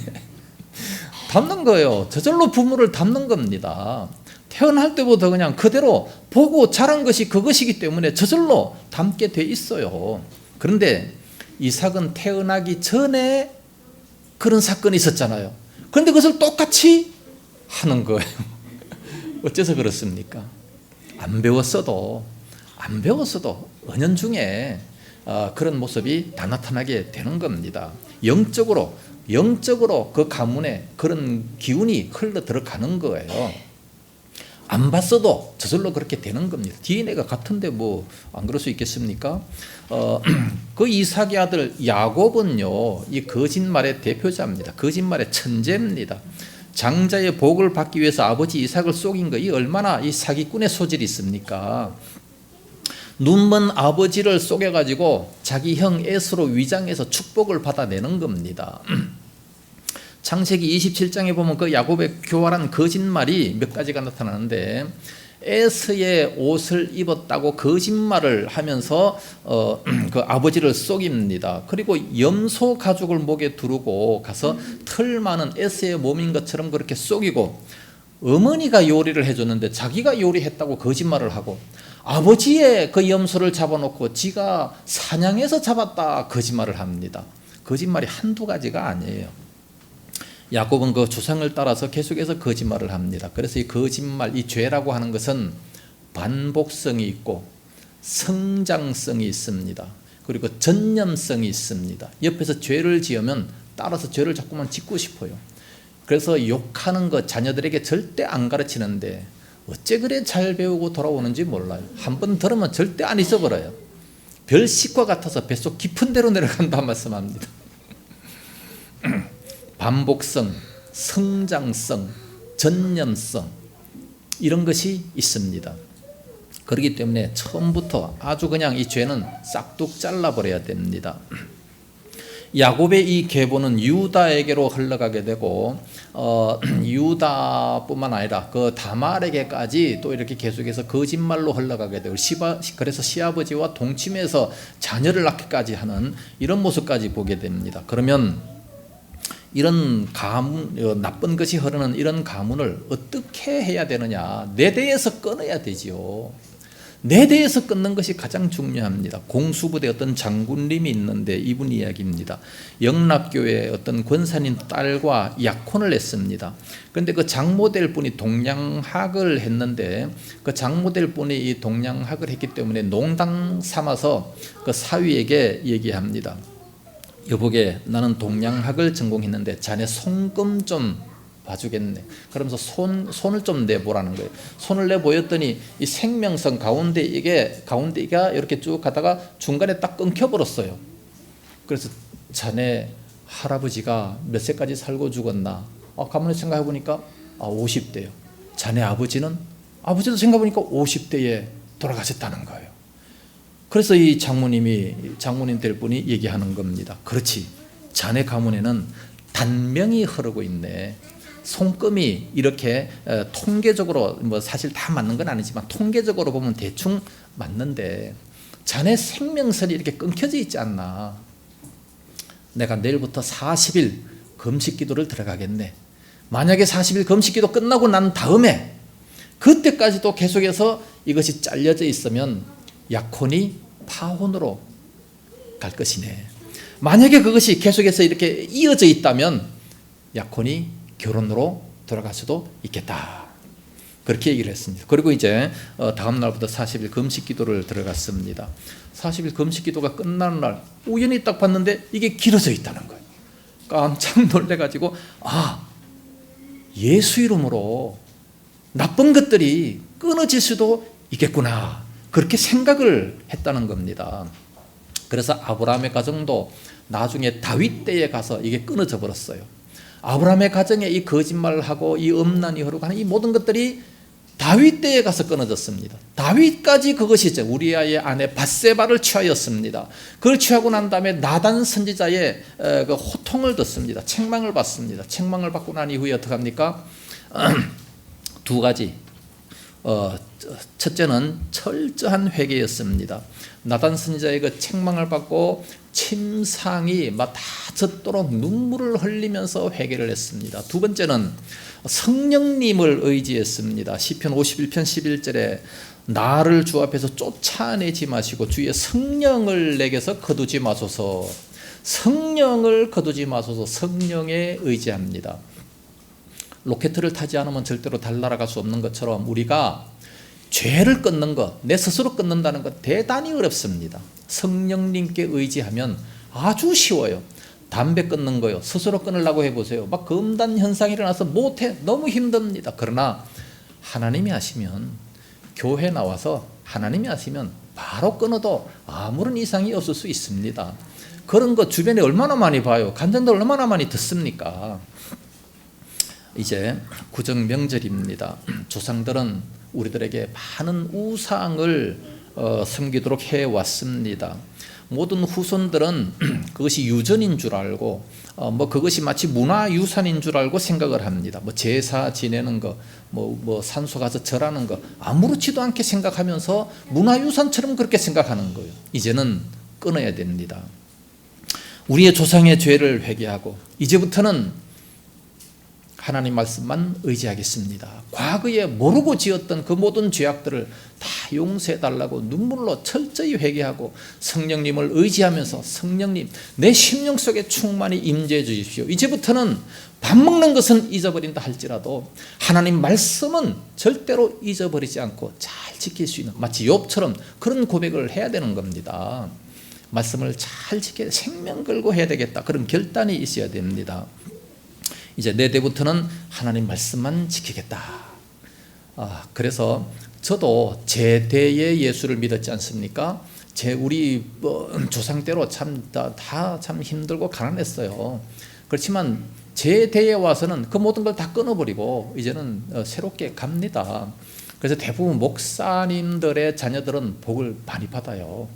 닮는 거예요. 저절로 부모를 닮는 겁니다. 태어날 때부터 그냥 그대로 보고 자란 것이 그것이기 때문에 저절로 닮게 돼 있어요. 그런데 이삭은 태어나기 전에 그런 사건이 있었잖아요. 그런데 그것을 똑같이 하는 거예요. 어째서 그렇습니까? 안 배웠어도 은연중에 그런 모습이 다 나타나게 되는 겁니다. 영적으로 그 가문에 그런 기운이 흘러 들어가는 거예요. 안 봤어도 저절로 그렇게 되는 겁니다. DNA가 같은데 뭐 안 그럴 수 있겠습니까? 그 이삭의 아들 야곱은요, 이 거짓말의 대표자입니다. 거짓말의 천재입니다. 장자의 복을 받기 위해서 아버지 이삭을 속인 거, 이 얼마나 이 사기꾼의 소질이 있습니까? 눈먼 아버지를 속여가지고 자기 형 에스로 위장해서 축복을 받아내는 겁니다. 창세기 27장에 보면 그 야곱의 교활한 거짓말이 몇 가지가 나타나는데, 에스의 옷을 입었다고 거짓말을 하면서 그 아버지를 속입니다. 그리고 염소 가죽을 목에 두르고 가서 털 많은 에스의 몸인 것처럼 그렇게 속이고, 어머니가 요리를 해줬는데 자기가 요리했다고 거짓말을 하고, 아버지의 그 염소를 잡아놓고 지가 사냥해서 잡았다 거짓말을 합니다. 거짓말이 한두 가지가 아니에요. 야곱은 그 주상을 따라서 계속해서 거짓말을 합니다. 그래서 이 거짓말, 이 죄라고 하는 것은 반복성이 있고 성장성이 있습니다. 그리고 전념성이 있습니다. 옆에서 죄를 지으면 따라서 죄를 자꾸만 짓고 싶어요. 그래서 욕하는 것 자녀들에게 절대 안 가르치는데 어째 그래 잘 배우고 돌아오는지 몰라요. 한번 들으면 절대 안 잊어버려요. 별식과 같아서 뱃속 깊은 데로 내려간다 말씀합니다. 반복성, 성장성, 전념성, 이런 것이 있습니다. 그렇기 때문에 처음부터 아주 그냥 이 죄는 싹둑 잘라버려야 됩니다. 야곱의 이 계보는 유다에게로 흘러가게 되고, 유다뿐만 아니라 그 다말에게까지 또 이렇게 계속해서 거짓말로 흘러가게 되고, 그래서 시아버지와 동침해서 자녀를 낳기까지 하는 이런 모습까지 보게 됩니다. 그러면 이런 가문, 나쁜 것이 흐르는 이런 가문을 어떻게 해야 되느냐? 내 대에서 끊어야 되지요. 내 대에서 끊는 것이 가장 중요합니다. 공수부대 어떤 장군님이 있는데 이분 이야기입니다. 영락교회 어떤 권사님 딸과 약혼을 했습니다. 그런데 그 장모될 분이 동양학을 했는데, 그 장모될 분이 이 동양학을 했기 때문에 농담 삼아서 그 사위에게 얘기합니다. 여보게, 나는 동양학을 전공했는데 자네 손금 좀 봐주겠네. 그러면서 손을 좀 내보라는 거예요. 손을 내보였더니 이 생명선 가운데가 이렇게 쭉 가다가 중간에 딱 끊겨버렸어요. 그래서 자네 할아버지가 몇 세까지 살고 죽었나? 가만히 생각해 보니까 50대요. 자네 아버지도 생각해 보니까 50대에 돌아가셨다는 거예요. 그래서 이 장모님 될 분이 얘기하는 겁니다. 그렇지, 자네 가문에는 단명이 흐르고 있네. 손금이 이렇게 통계적으로 사실 다 맞는 건 아니지만 통계적으로 보면 대충 맞는데 자네 생명선이 이렇게 끊겨져 있지 않나. 내가 내일부터 40일 금식기도를 들어가겠네. 만약에 40일 금식기도 끝나고 난 다음에 그때까지도 계속해서 이것이 잘려져 있으면 약혼이 파혼으로 갈 것이네. 만약에 그것이 계속해서 이렇게 이어져 있다면 약혼이 결혼으로 돌아갈 수도 있겠다. 그렇게 얘기를 했습니다. 그리고 이제 다음 날부터 40일 금식 기도를 들어갔습니다. 40일 금식 기도가 끝나는 날 우연히 딱 봤는데 이게 길어져 있다는 거예요. 깜짝 놀래가지고 예수 이름으로 나쁜 것들이 끊어질 수도 있겠구나. 그렇게 생각을 했다는 겁니다. 그래서 아브라함의 가정도 나중에 다윗 때에 가서 이게 끊어져 버렸어요. 아브라함의 가정에 이 거짓말을 하고 이 음란이 흐르고 하는 이 모든 것들이 다윗 때에 가서 끊어졌습니다. 다윗까지 그것이 이제 우리아의 아내 밧세바를 취하였습니다. 그걸 취하고 난 다음에 나단 선지자의 그 호통을 듣습니다. 책망을 받습니다. 책망을 받고 난 이후에 어떻게 합니까? 두 가지. 첫째는 철저한 회개였습니다. 나단 선지자의 그 책망을 받고 침상이 막 다 젖도록 눈물을 흘리면서 회개를 했습니다. 두 번째는 성령님을 의지했습니다. 시편 51편 11절에 나를 주 앞에서 쫓아내지 마시고 주의 성령을 내게서 거두지 마소서. 성령을 거두지 마소서. 성령에 의지합니다. 로켓을 타지 않으면 절대로 달 날아갈 수 없는 것처럼 우리가 죄를 끊는 것, 내 스스로 끊는다는 것 대단히 어렵습니다. 성령님께 의지하면 아주 쉬워요. 담배 끊는 거요, 스스로 끊으려고 해보세요. 막 금단 현상이 일어나서 못해. 너무 힘듭니다. 그러나 하나님이 하시면, 교회 나와서 하나님이 하시면 바로 끊어도 아무런 이상이 없을 수 있습니다. 그런 거 주변에 얼마나 많이 봐요. 간증도 얼마나 많이 듣습니까? 이제 구정 명절입니다. 조상들은 우리들에게 많은 우상을 섬기도록 해왔습니다. 모든 후손들은 그것이 유전인 줄 알고 그것이 마치 문화유산인 줄 알고 생각을 합니다. 제사 지내는 거, 산소 가서 절하는 거 아무렇지도 않게 생각하면서 문화유산처럼 그렇게 생각하는 거예요. 이제는 끊어야 됩니다. 우리의 조상의 죄를 회개하고 이제부터는 하나님 말씀만 의지하겠습니다. 과거에 모르고 지었던 그 모든 죄악들을 다 용서해달라고 눈물로 철저히 회개하고 성령님을 의지하면서 성령님 내 심령 속에 충만히 임재해 주십시오. 이제부터는 밥 먹는 것은 잊어버린다 할지라도 하나님 말씀은 절대로 잊어버리지 않고 잘 지킬 수 있는, 마치 욥처럼 그런 고백을 해야 되는 겁니다. 말씀을 잘 지켜야, 생명 걸고 해야 되겠다, 그런 결단이 있어야 됩니다. 이제 내 때부터는 하나님 말씀만 지키겠다. 그래서 저도 제 대에 예수를 믿었지 않습니까? 우리 조상 때로 참 힘들고 가난했어요. 그렇지만 제 대에 와서는 그 모든 걸 다 끊어버리고 이제는 새롭게 갑니다. 그래서 대부분 목사님들의 자녀들은 복을 많이 받아요.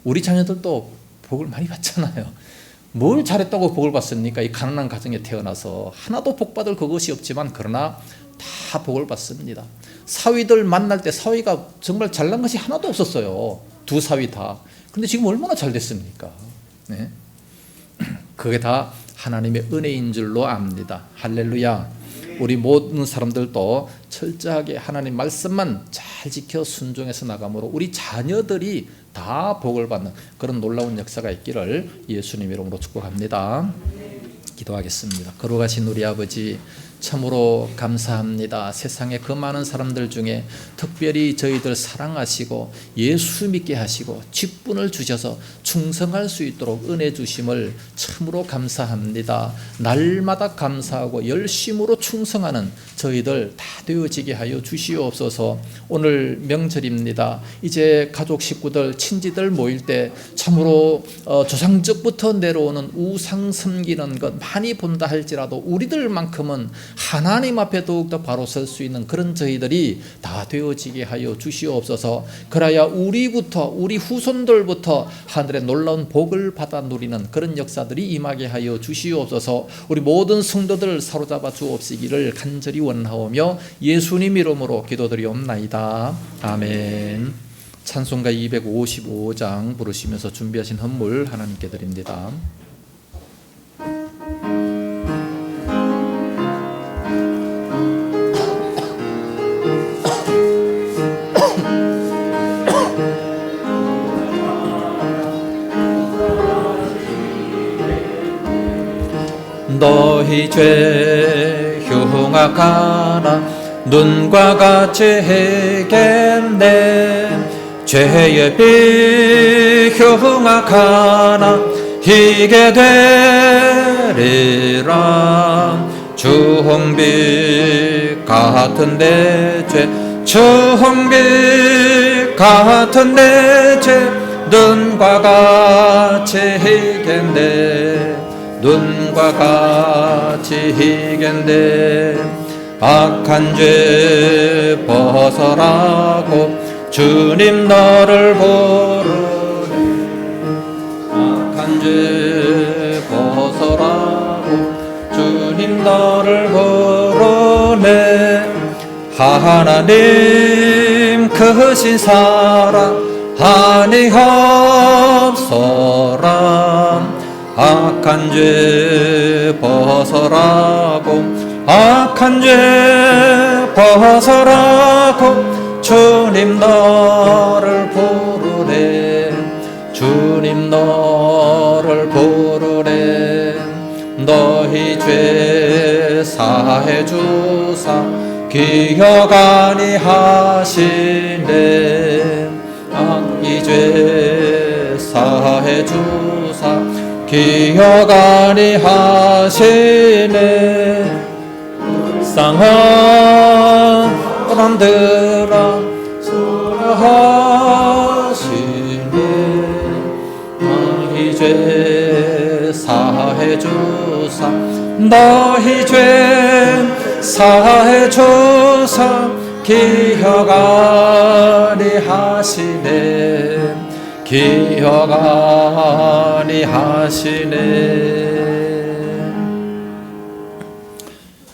우리 자녀들도 복을 많이 받잖아요. 뭘 잘했다고 복을 받습니까? 이 가난한 가정에 태어나서 하나도 복받을 그것이 없지만 그러나 다 복을 받습니다. 사위들 만날 때 사위가 정말 잘난 것이 하나도 없었어요. 두 사위 다. 그런데 지금 얼마나 잘 됐습니까? 네? 그게 다 하나님의 은혜인 줄로 압니다. 할렐루야. 우리 모든 사람들도 철저하게 하나님 말씀만 잘 지켜 순종해서 나가므로 우리 자녀들이 다 복을 받는 그런 놀라운 역사가 있기를 예수님 이름으로 축복합니다. 기도하겠습니다. 거룩하신 우리 아버지, 참으로 감사합니다. 세상에 그 많은 사람들 중에 특별히 저희들 사랑하시고 예수 믿게 하시고 직분을 주셔서 충성할 수 있도록 은혜 주심을 참으로 감사합니다. 날마다 감사하고 열심으로 충성하는 저희들 다 되어지게 하여 주시옵소서. 오늘 명절입니다. 이제 가족 식구들 친지들 모일 때 참으로 조상적부터 내려오는 우상 섬기는 것 많이 본다 할지라도 우리들만큼은 하나님 앞에 더욱더 바로 설 수 있는 그런 저희들이 다 되어지게 하여 주시옵소서. 그래야 우리부터 우리 후손들부터 하늘의 놀라운 복을 받아 누리는 그런 역사들이 임하게 하여 주시옵소서. 우리 모든 성도들 사로잡아 주옵시기를 간절히 원하오며 예수님 이름으로 기도드리옵나이다. 아멘. 찬송가 255장 부르시면서 준비하신 헌물 하나님께 드립니다. 너희 죄 흉악하나 눈과 같이 해겠네. 죄의 비 흉악하나 희게 되리라. 주홍빛 같은 내 죄, 주홍빛 같은 내 죄, 눈과 같이 희겠네. 눈과 같이 희겐데 악한 죄 벗어라고 주님 너를 부르네. 악한 죄 벗어라고 주님 너를 부르네. 하나님 크신 사랑 아니옵소라. 악한 죄 벗어라고 악한 죄 벗어라고 주님 너를 부르네. 주님 너를 부르네. 너희 죄 사해 주사 기억 아니하시네. 이 죄 사해 주사 기억 아니하시네. 불쌍한 사람들아 사랑하시네. 너희 죄 사해 주사 너희 죄 사해 주사 기억 아니하시네. 기억 아니하시네.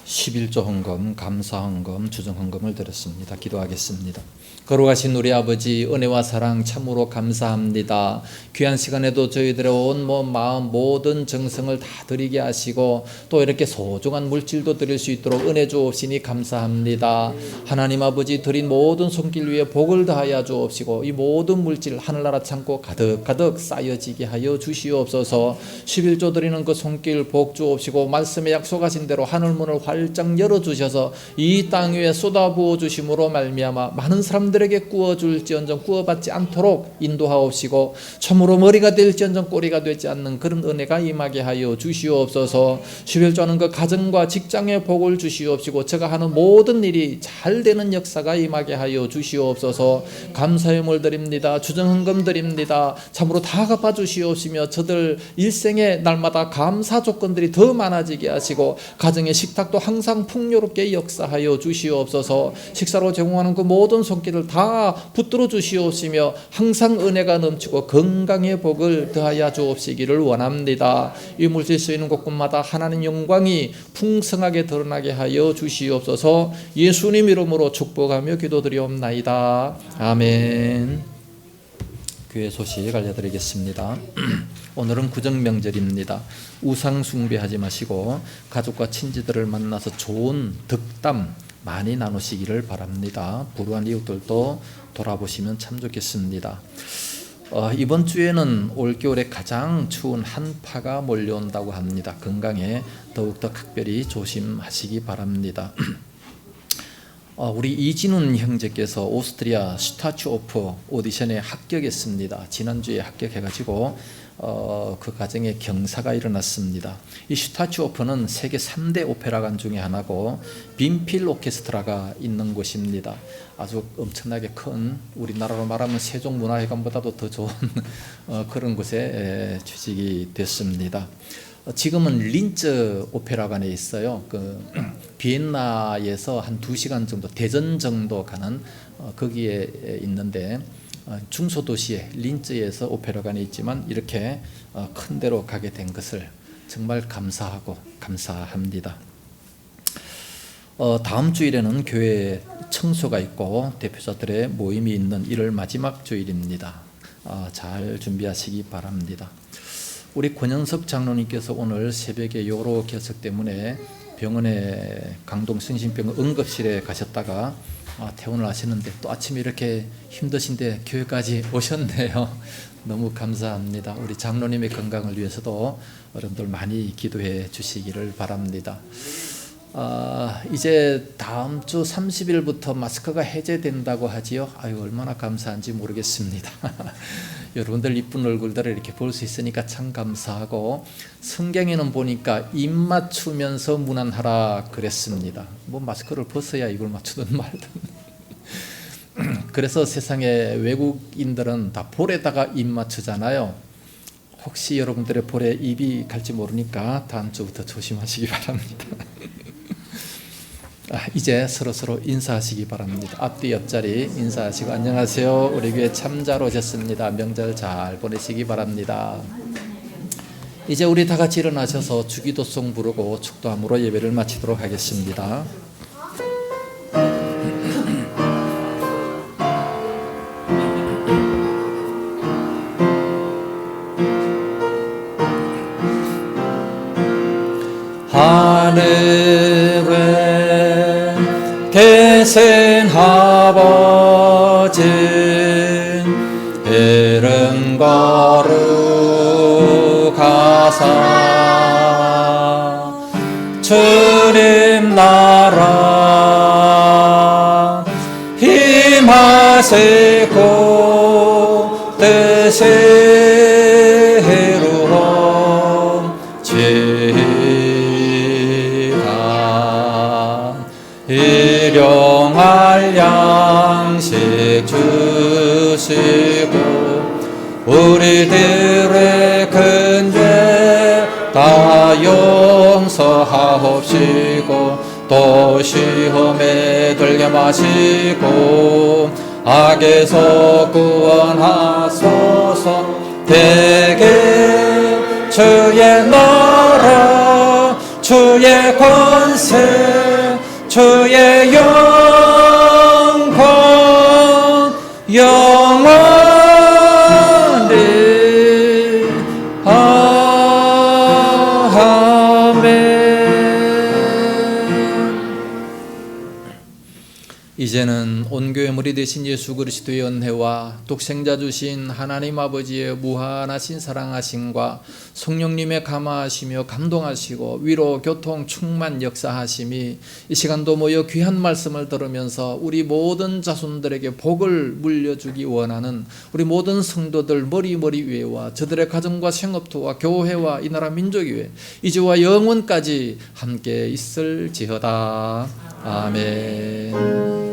11조 헌금, 감사 헌금, 주정 헌금을 드렸습니다. 기도하겠습니다. 거룩하신 우리 아버지, 은혜와 사랑 참으로 감사합니다. 귀한 시간에도 저희들의 온 마음 모든 정성을 다 드리게 하시고 또 이렇게 소중한 물질도 드릴 수 있도록 은혜 주옵시니 감사합니다. 하나님 아버지, 드린 모든 손길 위에 복을 더하여 주옵시고 이 모든 물질 하늘나라 창고 가득가득 쌓여지게 하여 주시옵소서. 11조 드리는 그 손길 복 주옵시고 말씀에 약속하신 대로 하늘문을 활짝 열어주셔서 이 땅 위에 쏟아부어 주심으로 말미암아 많은 사람들에게 구워줄지언정 구워받지 않도록 인도하옵시고 참으로 머리가 될지언정 꼬리가 되지 않는 그런 은혜가 임하게 하여 주시옵소서. 11조는 그 가정과 직장에 복을 주시옵시고 제가 하는 모든 일이 잘 되는 역사가 임하게 하여 주시옵소서. 감사의 물 드립니다. 주정헌금 드립니다. 참으로 다 갚아 주시옵시며 저들 일생에 날마다 감사 조건들이 더 많아지게 하시고 가정의 식탁도 항상 풍요롭게 역사하여 주시옵소서. 식사로 제공하는 그 모든 손길을 다 붙들어 주시옵시며 항상 은혜가 넘치고 건강의 복을 더하여 주옵시기를 원합니다. 이 물질 쓰이는 곳곳마다 하나님 영광이 풍성하게 드러나게 하여 주시옵소서. 예수님 이름으로 축복하며 기도드리옵나이다. 아멘. 교회 소식 알려드리겠습니다. 오늘은 구정명절입니다. 우상 숭배하지 마시고 가족과 친지들을 만나서 좋은 덕담 많이 나누시기를 바랍니다. 불우한 이웃들도 돌아보시면 참 좋겠습니다. 이번 주에는 올겨울에 가장 추운 한파가 몰려온다고 합니다. 건강에 더욱더 각별히 조심하시기 바랍니다. 우리 이진훈 형제께서 오스트리아 슈타츠호프 오디션에 합격했습니다. 지난주에 합격해가지고 그 과정에 경사가 일어났습니다. 이 슈타츠호프는 세계 3대 오페라관 중에 하나고 빈필 오케스트라가 있는 곳입니다. 아주 엄청나게 큰, 우리나라로 말하면 세종문화회관보다도 더 좋은 그런 곳에 취직이 됐습니다. 지금은 린츠 오페라관에 있어요. 비엔나에서 한 2시간 정도, 대전 정도 가는 거기에 있는데, 중소도시에 린츠에서 오페라관이 있지만 이렇게 큰 데로 가게 된 것을 정말 감사하고 감사합니다. 다음 주일에는 교회 청소가 있고 대표자들의 모임이 있는 1월 마지막 주일입니다. 잘 준비하시기 바랍니다. 우리 권영석 장로님께서 오늘 새벽에 요로 결석 때문에 병원에 강동 성심병원 응급실에 가셨다가 퇴원을 하시는데 또 아침에 이렇게 힘드신데 교회까지 오셨네요. 너무 감사합니다. 우리 장로님의 건강을 위해서도 여러분들 많이 기도해 주시기를 바랍니다. 이제 다음 주 30일부터 마스크가 해제된다고 하지요. 아유, 얼마나 감사한지 모르겠습니다. 여러분들 이쁜 얼굴들을 이렇게 볼 수 있으니까 참 감사하고, 성경에는 보니까 입 맞추면서 문안하라 그랬습니다. 뭐 마스크를 벗어야 입을 맞추든 말든. 그래서 세상에 외국인들은 다 볼에다가 입 맞추잖아요. 혹시 여러분들의 볼에 입이 갈지 모르니까 다음 주부터 조심하시기 바랍니다. 이제 서로 인사하시기 바랍니다. 앞뒤 옆자리 인사하시고, 안녕하세요, 우리 교회 참 잘 오셨습니다. 명절 잘 보내시기 바랍니다. 이제 우리 다 같이 일어나셔서 주기도송 부르고 축도함으로 예배를 마치도록 하겠습니다. 하늘에 계신 아버지, 이름 거룩하사 주님 나라 임하시고 뜻이 일용할 양식 주시고 우리들의 큰 죄 다 용서하옵시고 또 시험에 들게 마시고 악에서 구원하소서. 대개 주의 나라 주의 권세 주의 영광 영원히 이제는 온 교회 머리 되신 예수 그리스도의 은혜와 독생자 주신 하나님 아버지의 무한하신 사랑하심과 성령님의 감화하시며 감동하시고 위로 교통 충만 역사하심이 이 시간도 모여 귀한 말씀을 들으면서 우리 모든 자손들에게 복을 물려주기 원하는 우리 모든 성도들 머리 위에와 저들의 가정과 생업토와 교회와 이 나라 민족위에 이제와 영원까지 함께 있을지어다. 아멘.